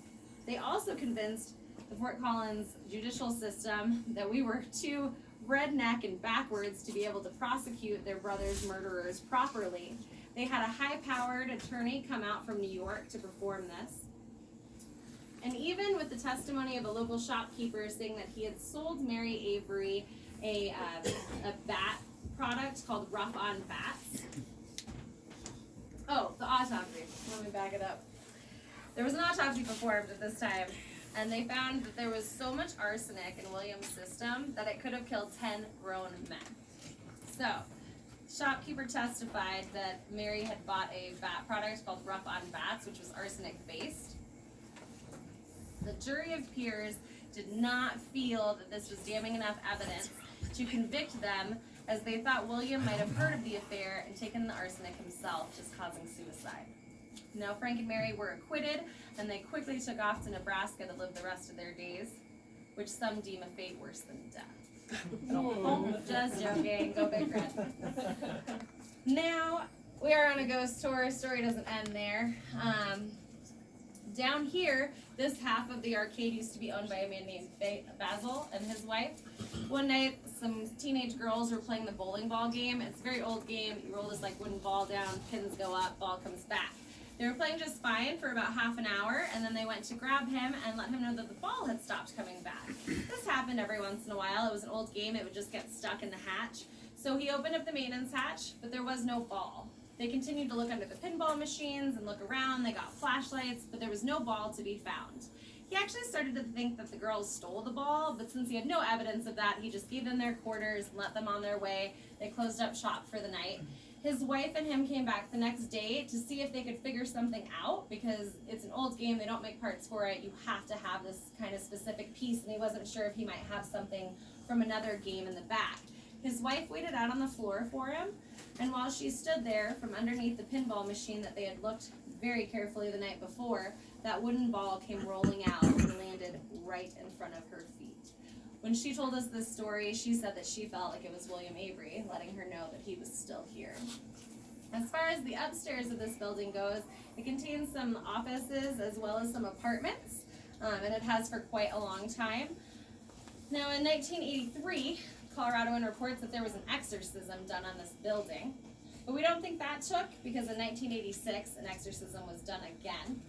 They also convinced the Fort Collins judicial system that we were too redneck and backwards to be able to prosecute their brother's murderers properly. They had a high-powered attorney come out from New York to perform this. And even with the testimony of a local shopkeeper saying that he had sold Mary Avery a bat product called Rough on Bats. Oh, the autopsy. Let me back it up. There was an autopsy performed at this time, and they found that there was so much arsenic in William's system that it could have killed 10 grown men. So, shopkeeper testified that Mary had bought a bat product called Rough on Bats, which was arsenic-based. The jury of peers did not feel that this was damning enough evidence to convict them, as they thought William might have heard of the affair and taken the arsenic himself, just causing suicide. Now, Frank and Mary were acquitted, and they quickly took off to Nebraska to live the rest of their days, which some deem a fate worse than death. Just joking. Go Big Red. Now, we are on a ghost tour. Story doesn't end there. Down here, this half of the arcade used to be owned by a man named Basil and his wife. One night, some teenage girls were playing the bowling ball game. It's a very old game. You roll this like wooden ball down, pins go up, ball comes back. They were playing just fine for about half an hour, and then they went to grab him and let him know that the ball had stopped coming back. This happened every once in a while. It was an old game. It would just get stuck in the hatch. So he opened up the maintenance hatch, but there was no ball. They continued to look under the pinball machines and look around. They got flashlights, but there was no ball to be found. He actually started to think that the girls stole the ball, but since he had no evidence of that, he just gave them their quarters and let them on their way. They closed up shop for the night. His wife and him came back the next day to see if they could figure something out, because it's an old game, they don't make parts for it, you have to have this kind of specific piece, and he wasn't sure if he might have something from another game in the back. His wife waited out on the floor for him, and while she stood there from underneath the pinball machine that they had looked very carefully the night before, that wooden ball came rolling out and landed right in front of her feet. When she told us this story, she said that she felt like it was William Avery, letting her know that he was still here. As far as the upstairs of this building goes, it contains some offices as well as some apartments, and it has for quite a long time. Now in 1983, Coloradoan reports that there was an exorcism done on this building. But we don't think that took because in 1986 an exorcism was done again.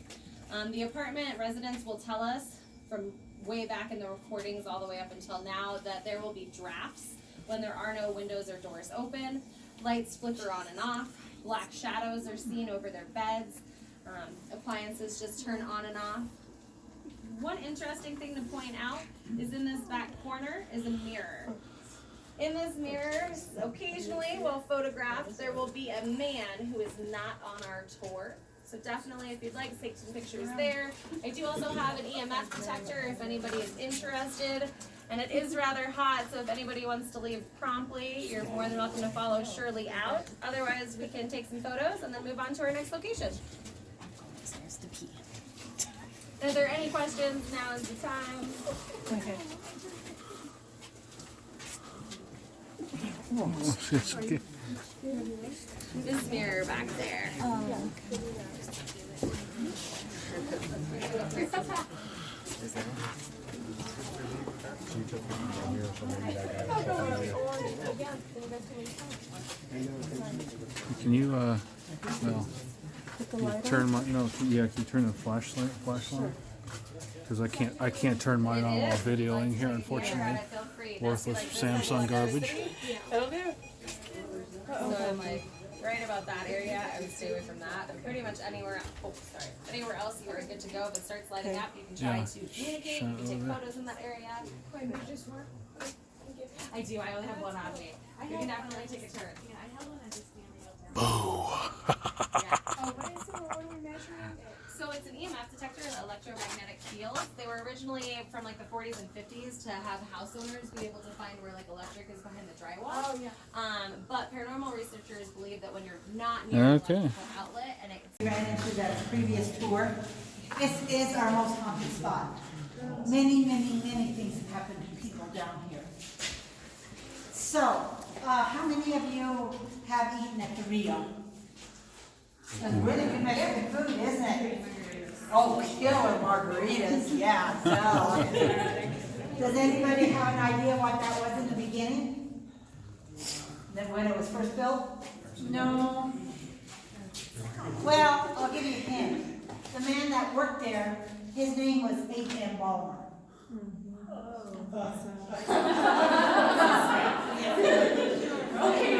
The apartment residents will tell us from way back in the recordings all the way up until now that there will be drafts when there are no windows or doors open, lights flicker on and off, black shadows are seen over their beds, appliances just turn on and off. One interesting thing to point out is in this back corner is a mirror. In this mirror, occasionally, while photographed, there will be a man who is not on our tour. So definitely, if you'd like to take some pictures there. I do also have an EMF detector if anybody is interested. And it is rather hot, so if anybody wants to leave promptly, you're more than welcome to follow Shirley out. Otherwise, we can take some photos and then move on to our next location. If there are any questions, now is the time. Okay. Oh, it's okay. This mirror back there. Can you, well, can you turn my, no, can you turn the flashlight? Because I can't turn mine on while videoing here, unfortunately. Worthless Samsung garbage. That'll do. So I'm like, right about that area, I would stay away from that. But pretty much anywhere else you are good to go. If it starts lighting up, you can try to communicate, you can take photos in that area. I do, I only have one on me. You can definitely take a turn. Boo! What are we measuring? So it's an EMF detector, an electromagnetic field. They were originally from like the 40s and 50s to have house owners be able to find where like electric is behind the drywall. Oh yeah. But paranormal researchers believe that when you're not near an electrical outlet and it's We ran into the previous tour. This is our most haunted spot. Many things have happened to people down here. So, how many of you have eaten at the Rio? It's really good Mexican food, isn't it? Oh, killer margaritas, yeah. Does anybody have an idea what that was in the beginning? Then when it was first built? No. Well, I'll give you a hint. The man that worked there, his name was H.M. Ballmer. Okay,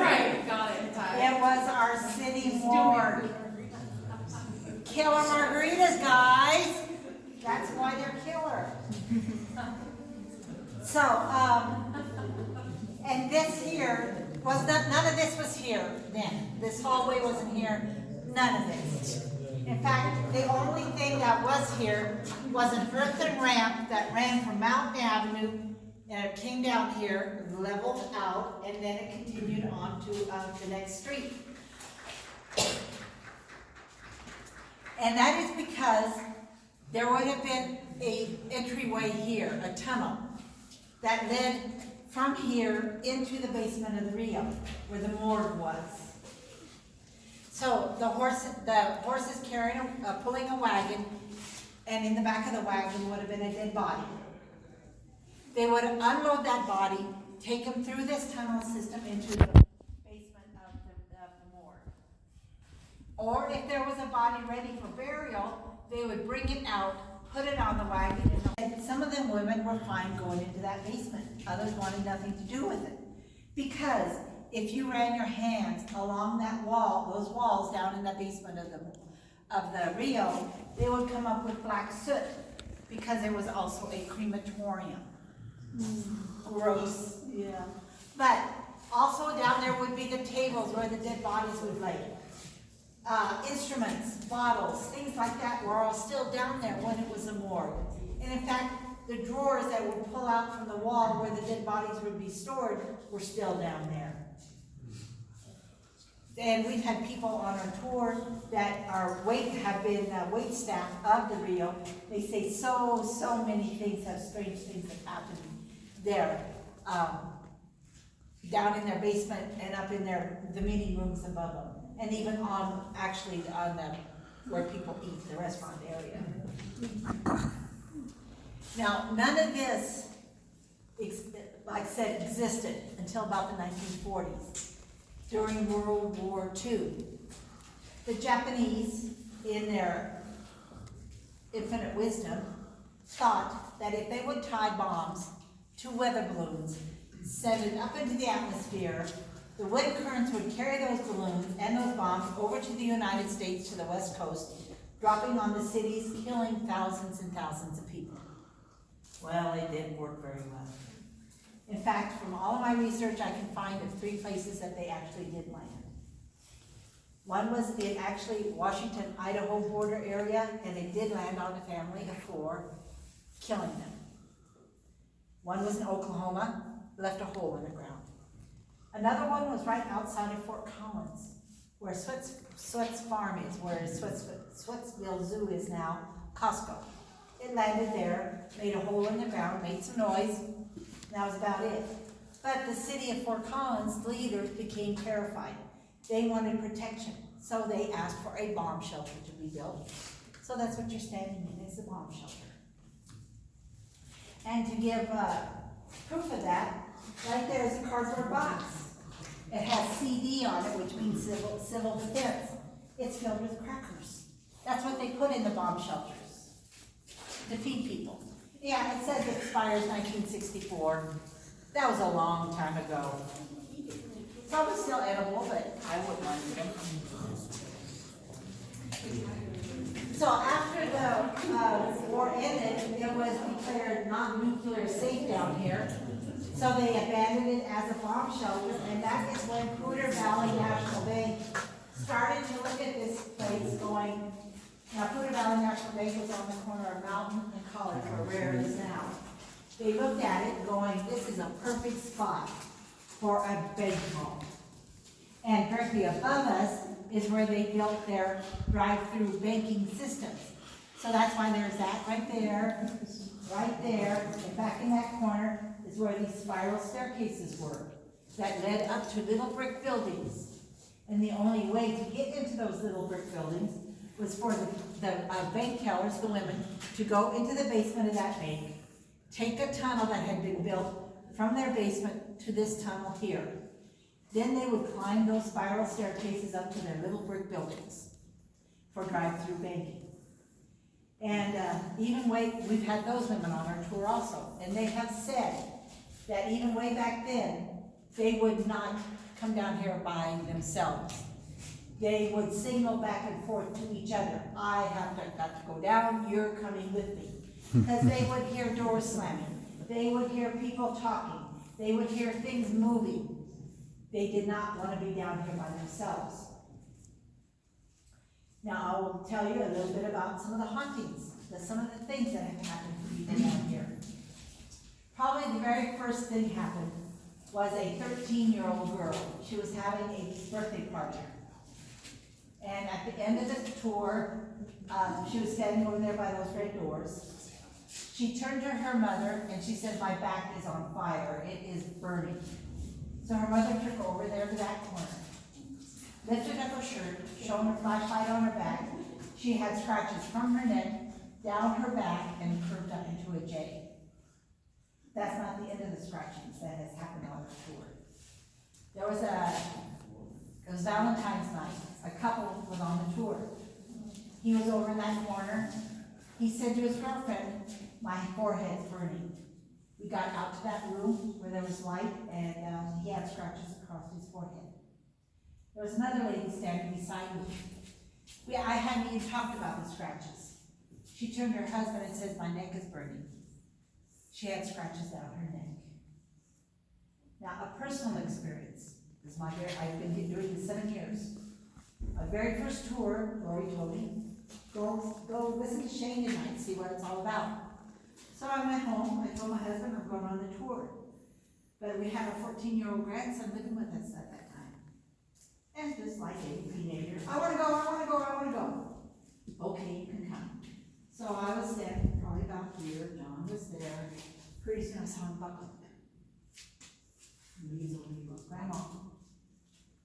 right, got it. It was our city morgue. Killer margaritas, guys. That's why they're killer. So, and this here was not, none of this was here then. This hallway wasn't here. None of this. In fact, the only thing that was here was an earthen ramp that ran from Mountain Avenue, and it came down here, leveled out, and then it continued on to the next street. And that is because there would have been an entryway here, a tunnel, that led from here into the basement of the Rio, where the morgue was. So the horses carrying, pulling a wagon, and in the back of the wagon would have been a dead body. They would unload that body, take him through this tunnel system into the basement of the morgue. Or if there was a body ready for burial, they would bring it out, put it on the wagon, and some of them women were fine going into that basement. Others wanted nothing to do with it. Because if you ran your hands along that wall, those walls down in the basement of the Rio, they would come up with black soot because there was also a crematorium. Gross. Yeah. But also down there would be the tables where the dead bodies would lay. Instruments, bottles, things like that were all still down there when it was a morgue. And in fact, the drawers that would pull out from the wall where the dead bodies would be stored were still down there. And we've had people on our tour that have been wait staff of the Rio. They say so many things, strange things have happened there, down in their basement and up in the meeting rooms above them, and even on where people eat, the restaurant area. Now, none of this like I said, existed until about the 1940s, during World War II. The Japanese, in their infinite wisdom, thought that if they would tie bombs to weather balloons, send it up into the atmosphere, the wind currents would carry those balloons and those bombs over to the United States, to the West Coast, dropping on the cities, killing thousands and thousands of people. Well, it didn't work very well. In fact, from all of my research, I can find of 3 places that they actually did land. One was in actually Washington, Idaho border area, and it did land on a family of 4, killing them. One was in Oklahoma, left a hole in the ground. Another one was right outside of Fort Collins, where Sweat's Farm is, where Sweatsville Zoo is now, Costco. It landed there, made a hole in the ground, made some noise, and that was about it. But the city of Fort Collins leaders became terrified. They wanted protection, so they asked for a bomb shelter to be built. So that's what you're standing in, is the bomb shelter. And to give proof of that, right there is a cardboard box. It has CD on it, which means civil defense. It's filled with crackers. That's what they put in the bomb shelters, to feed people. Yeah, it says it expires 1964. That was a long time ago. Probably still edible, but I wouldn't want to eat them. So after the war ended, it was declared not nuclear safe down here. So they abandoned it as a bomb shelter, and that is when Poudre Valley National Bank started to look at this place going, now Poudre Valley National Bank was on the corner of Mountain and College, where it is now. They looked at it going, this is a perfect spot for a bank vault. And directly above us is where they built their drive-through banking systems. So that's why there's that right there, and back in that corner is where these spiral staircases were that led up to little brick buildings. And the only way to get into those little brick buildings was for the bank tellers, the women, to go into the basement of that bank, take a tunnel that had been built from their basement to this tunnel here. Then they would climb those spiral staircases up to their little brick buildings for drive-through banking. And we've had those women on our tour also, and they have said that even way back then, they would not come down here by themselves. They would signal back and forth to each other, got to go down, you're coming with me. Because they would hear doors slamming, they would hear people talking, they would hear things moving. They did not want to be down here by themselves. Now I will tell you a little bit about some of the hauntings, some of the things that have happened to people down here. Probably the very first thing happened was a 13-year-old girl. She was having a birthday party. And at the end of the tour, she was standing over there by those red doors. She turned to her mother and she said, my back is on fire, it is burning. So her mother took her over there to that corner, lifted up her shirt, showing her flashlight on her back. She had scratches from her neck, down her back, and curved up into a J. That's not the end of the scratchings that has happened on the tour. It was Valentine's night. A couple was on the tour. He was over in that corner. He said to his girlfriend, my forehead's burning. We got out to that room where there was light, and he had scratches across his forehead. There was another lady standing beside me. I hadn't even talked about the scratches. She turned to her husband and said, my neck is burning. She had scratches down her neck. Now, a personal experience is I've been doing this 7 years. My very first tour, Lori told me, go listen to Shane tonight, see what it's all about. So I went home, I told my husband I'm going on the tour. But we had a 14-year-old grandson living with us at that time. And just like any teenager, I want to go. Okay, you can come. So I was standing probably about here, John was there. Pretty soon I saw him buckle. And he's over here, goes, Grandma,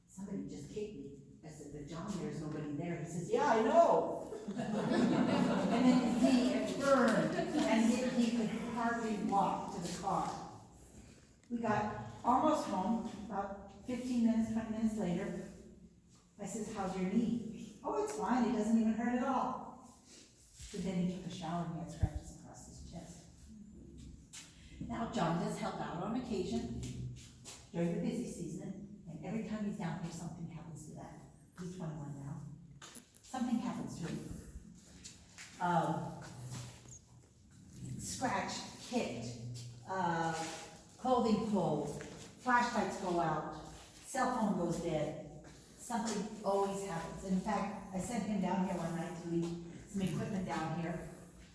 somebody just kicked me. I said, but John, there's nobody there. He says, yeah, I know. And then his knee, it burned, and he could hardly walk to the car. We got almost home, about 15 minutes, 20 minutes later. I says, how's your knee? Oh, it's fine, it doesn't even hurt at all. But then he took a shower and he had scratches across his chest. Now, John does help out on occasion during the busy season, and every time he's down here, something happens to that. He's 21 now. Something happens to him. Scratched, kicked, clothing pulled, flashlights go out, cell phone goes dead. Something always happens. In fact, I sent him down here one night to leave some equipment down here,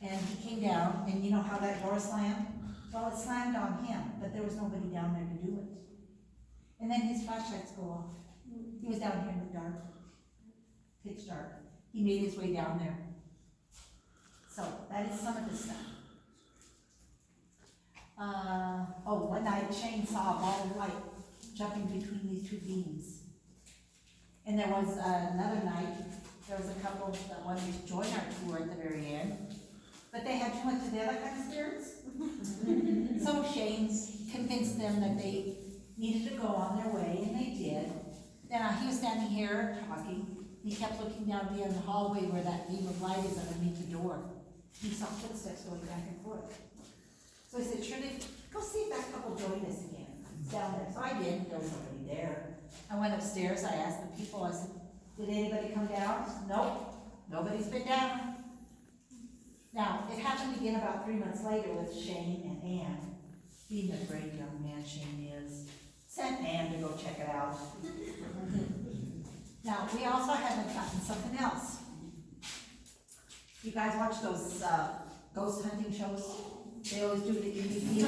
and he came down, and you know how that door slammed? Well, it slammed on him, but there was nobody down there to do it. And then his flashlights go off. He was down here in the dark, pitch dark. He made his way down there. So that is some of the stuff. One night Shane saw a ball of light jumping between these two beams. And there was another night, there was a couple that wanted to join our tour at the very end, but they had too much of the other kind of spirits. So Shane convinced them that they needed to go on their way, and they did. Then he was standing here talking, and he kept looking down the end of the hallway where that beam of light is underneath the door. He saw footsteps going back and forth. So he said, Shirley, go see if that couple joined us again. It's down there. So I did. There was nobody there. I went upstairs. I asked the people. I said, did anybody come down? Nope. Nobody's been down. Now, it happened again about 3 months later with Shane and Ann. Being the great young man Shane is, sent Ann to go check it out. Now, we also haven't gotten something else. You guys watch those ghost hunting shows? They always do the EVP.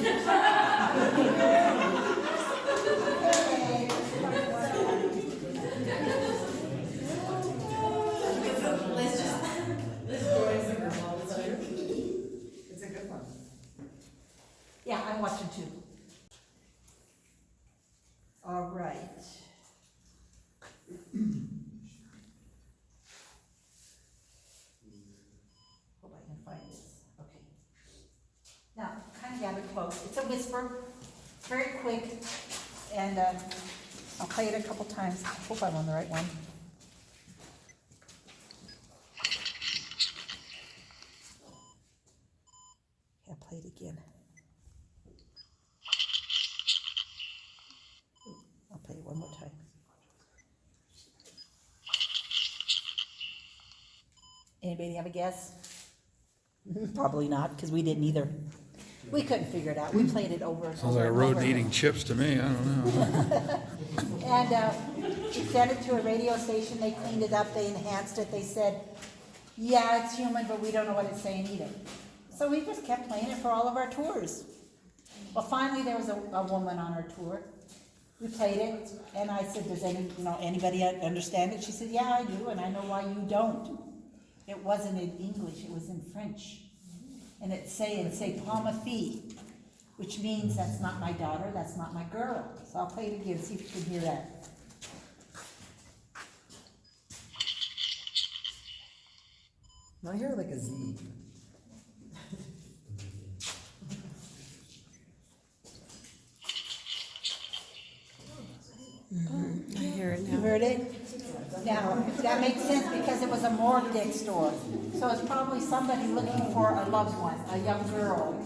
It's a good one. Yeah, I'm watching too. All right. Hope I can find this. Okay. Now, kind of gather close. It's a whisper. It's very quick. And I'll play it a couple times. I hope I'm on the right one. Yeah, play it again. I'll play it one more time. Anybody have a guess? Probably not, because we didn't either. We couldn't figure it out. We played it over and over. Sounds like a and rodent over. eating chips to me. I don't know. And we sent it to a radio station. They cleaned it up. They enhanced it. They said, yeah, it's human, but we don't know what it's saying either. So we just kept playing it for all of our tours. Well, finally there was a woman on our tour. We played it, and I said, does anybody understand it? She said, yeah, I do, and I know why you don't. It wasn't in English, it was in French. And it's saying, pas ma fille, which means that's not my daughter, that's not my girl. So I'll play it again, see if you can hear that. I hear like a Z. I hear it You heard it? Now, that makes sense because it was a morgue next door. So it's probably somebody looking for a loved one, a young girl.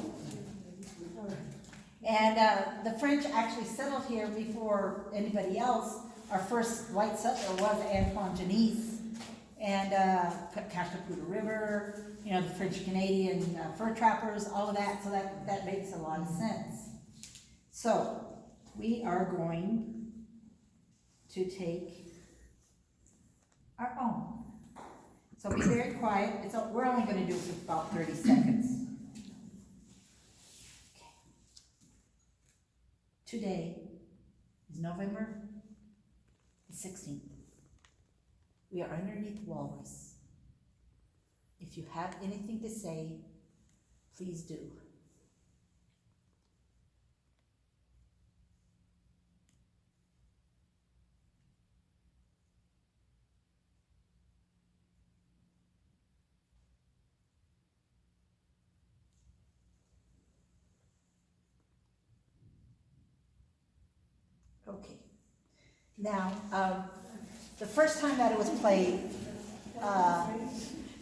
And the French actually settled here before anybody else. Our first white settler was Antoine Janice. And Cascaputa River, you know, the French-Canadian fur trappers, all of that. So that makes a lot of sense. So we are going to take our own. So be very quiet. We're only going to do it for about 30 seconds. Okay. Today is November the 16th. We are underneath Walrus. If you have anything to say, please do. Now, the first time that it was played,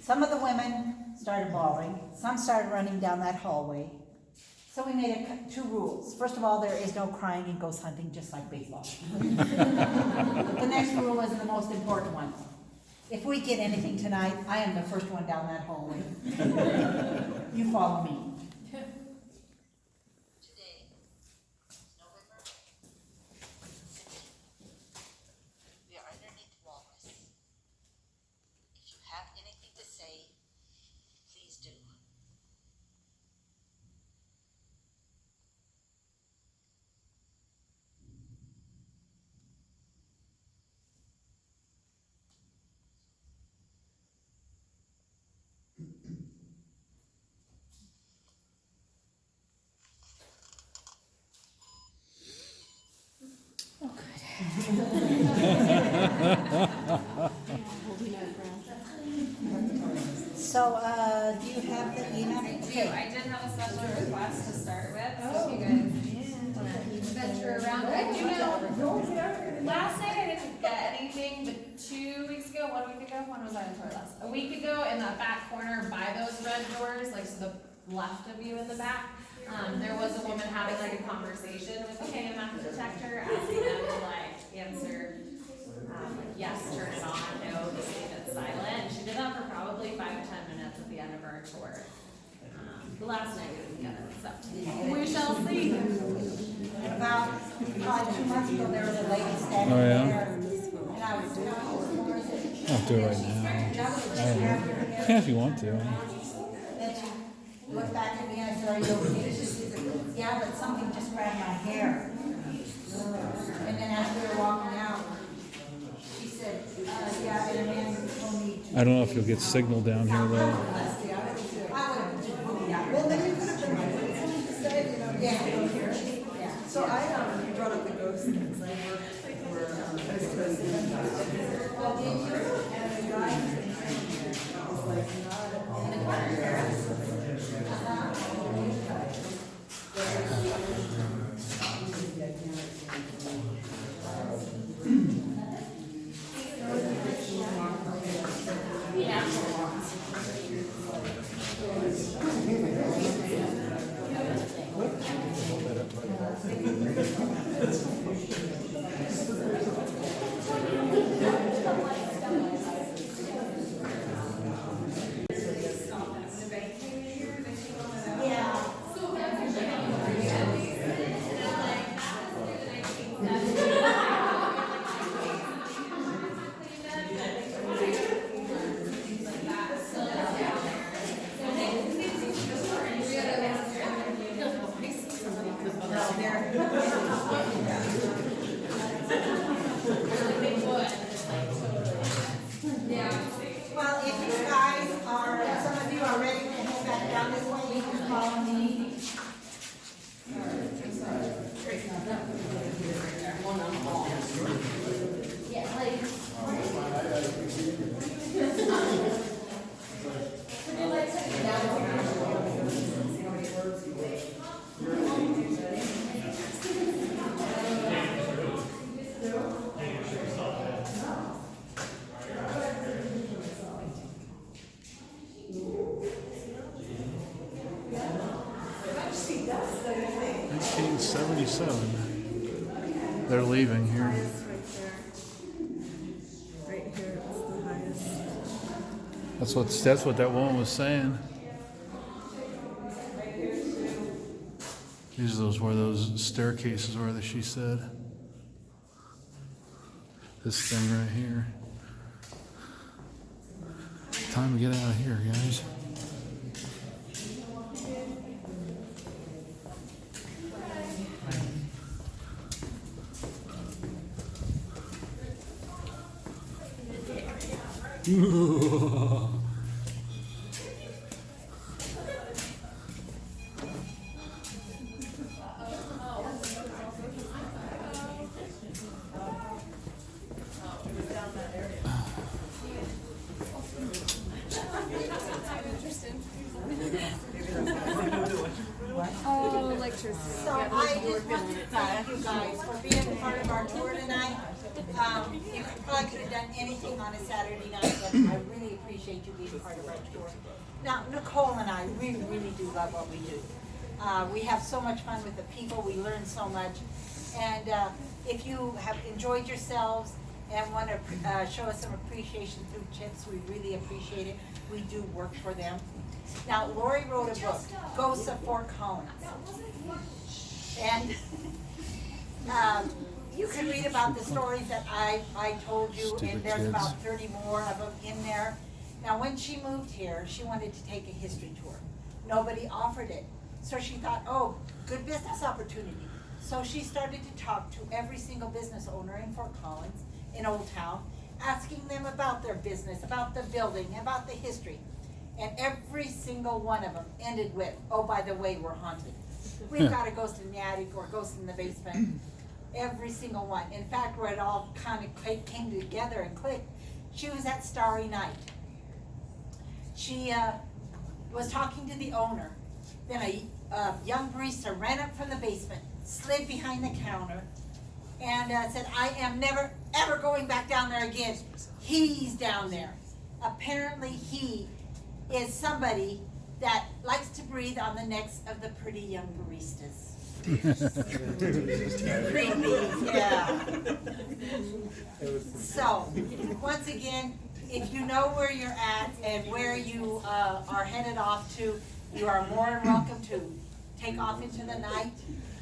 some of the women started bawling, some started running down that hallway. So we made two rules. First of all, there is no crying and ghost hunting, just like baseball. The next rule is the most important one. If we get anything tonight, I am the first one down that hallway. You follow me. Today, November 16th, we are underneath Walrus. If you have anything to say, please do. So, do you have the email? Okay. I did have a special request to start with, so if you guys want to venture around. I do know, last night I didn't get anything, but 2 weeks ago, 1 week ago, when was I on tour last? A week ago, in the back corner by those red doors, like so the left of you in the back, there was a woman having like a conversation with the KMF detector, asking them to like answer, like yes, turn it on, no, just leave it silent. She did that for probably 5 to 10 minutes at the end of our tour. The last night we didn't get it, so we shall see. About probably 2 months ago, there was a lady standing Oh, yeah? there, and I was doing I'll do it right now. I don't know. Yeah, if you want to. Then she looked back at me and I said, "Are you okay?" She said, "Yeah, but something just grabbed my hair." And then as we were walking out, she said, "Yeah, and a man told me to." I don't know if you'll get signal down here though. I would have just, well, then you could have been said, you know, yeah. So I brought up the ghost things. I work for Coast to Coast Event Festival. And the guy was like not in the corner. Well, if you guys are, some of you are ready to head back down this way, you can follow me. They're leaving here. Right here, it's the highest. That's what that woman was saying. These are those staircases were that she said. This thing right here. Time to get out of here, guys. Oh, lectures. So I just want to thank you guys for being part of our tour tonight. You probably could have done anything on a Saturday night, but I really appreciate you being part of our tour. Now, Nicole and I really, really do love what we do. We have so much fun with the people, we learn so much. And if you have enjoyed yourselves and want to show us some appreciation through tips, we really appreciate it. We do work for them. Now, Lori wrote a book, Ghosts of Fort Collins. And you can read about the stories that I told you, and there's about 30 more of them in there. Now, when she moved here, she wanted to take a history tour. Nobody offered it. So she thought, oh, good business opportunity. So she started to talk to every single business owner in Fort Collins, in Old Town, asking them about their business, about the building, about the history. And every single one of them ended with, oh, by the way, we're haunted. We've got a ghost in the attic or a ghost in the basement. Every single one. In fact, where it all kind of came together and clicked, she was at Starry Night. She was talking to the owner. Then a young barista ran up from the basement, slid behind the counter, and said, I am never, ever going back down there again. He's down there. Apparently he is somebody that likes to breathe on the necks of the pretty young baristas. Creepy, yeah. So, once again, if you know where you're at and where you are headed off to, you are more than welcome to take off into the night.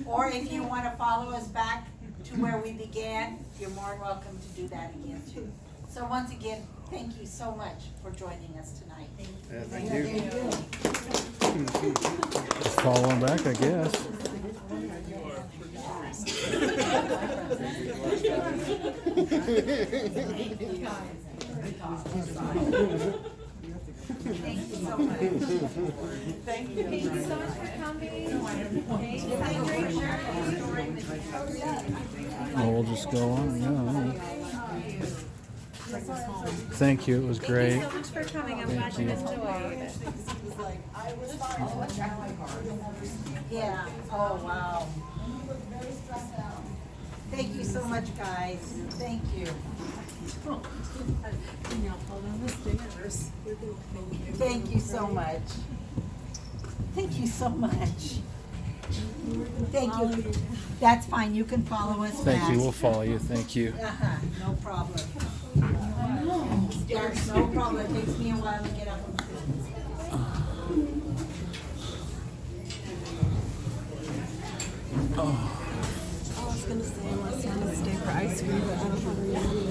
Or if you want to follow us back to where we began, you're more than welcome to do that again too. So once again, thank you so much for joining us tonight. Thank you. Just following back, I guess. Thank you so much. Thank you. Thank you so much for coming. Oh, we'll just go on. Yeah. Thank you. It was great. Thank you so much for coming. I'm glad you enjoyed. Yeah, oh wow. Thank you so much, guys. Thank you. Thank you so much. Thank you so much. Thank you. That's fine, you can follow us back. Thank you. We'll follow you. Thank you. No problem. There's no problem. It takes me a while to get up. I was gonna say unless you want to stay for ice cream, but I don't have any.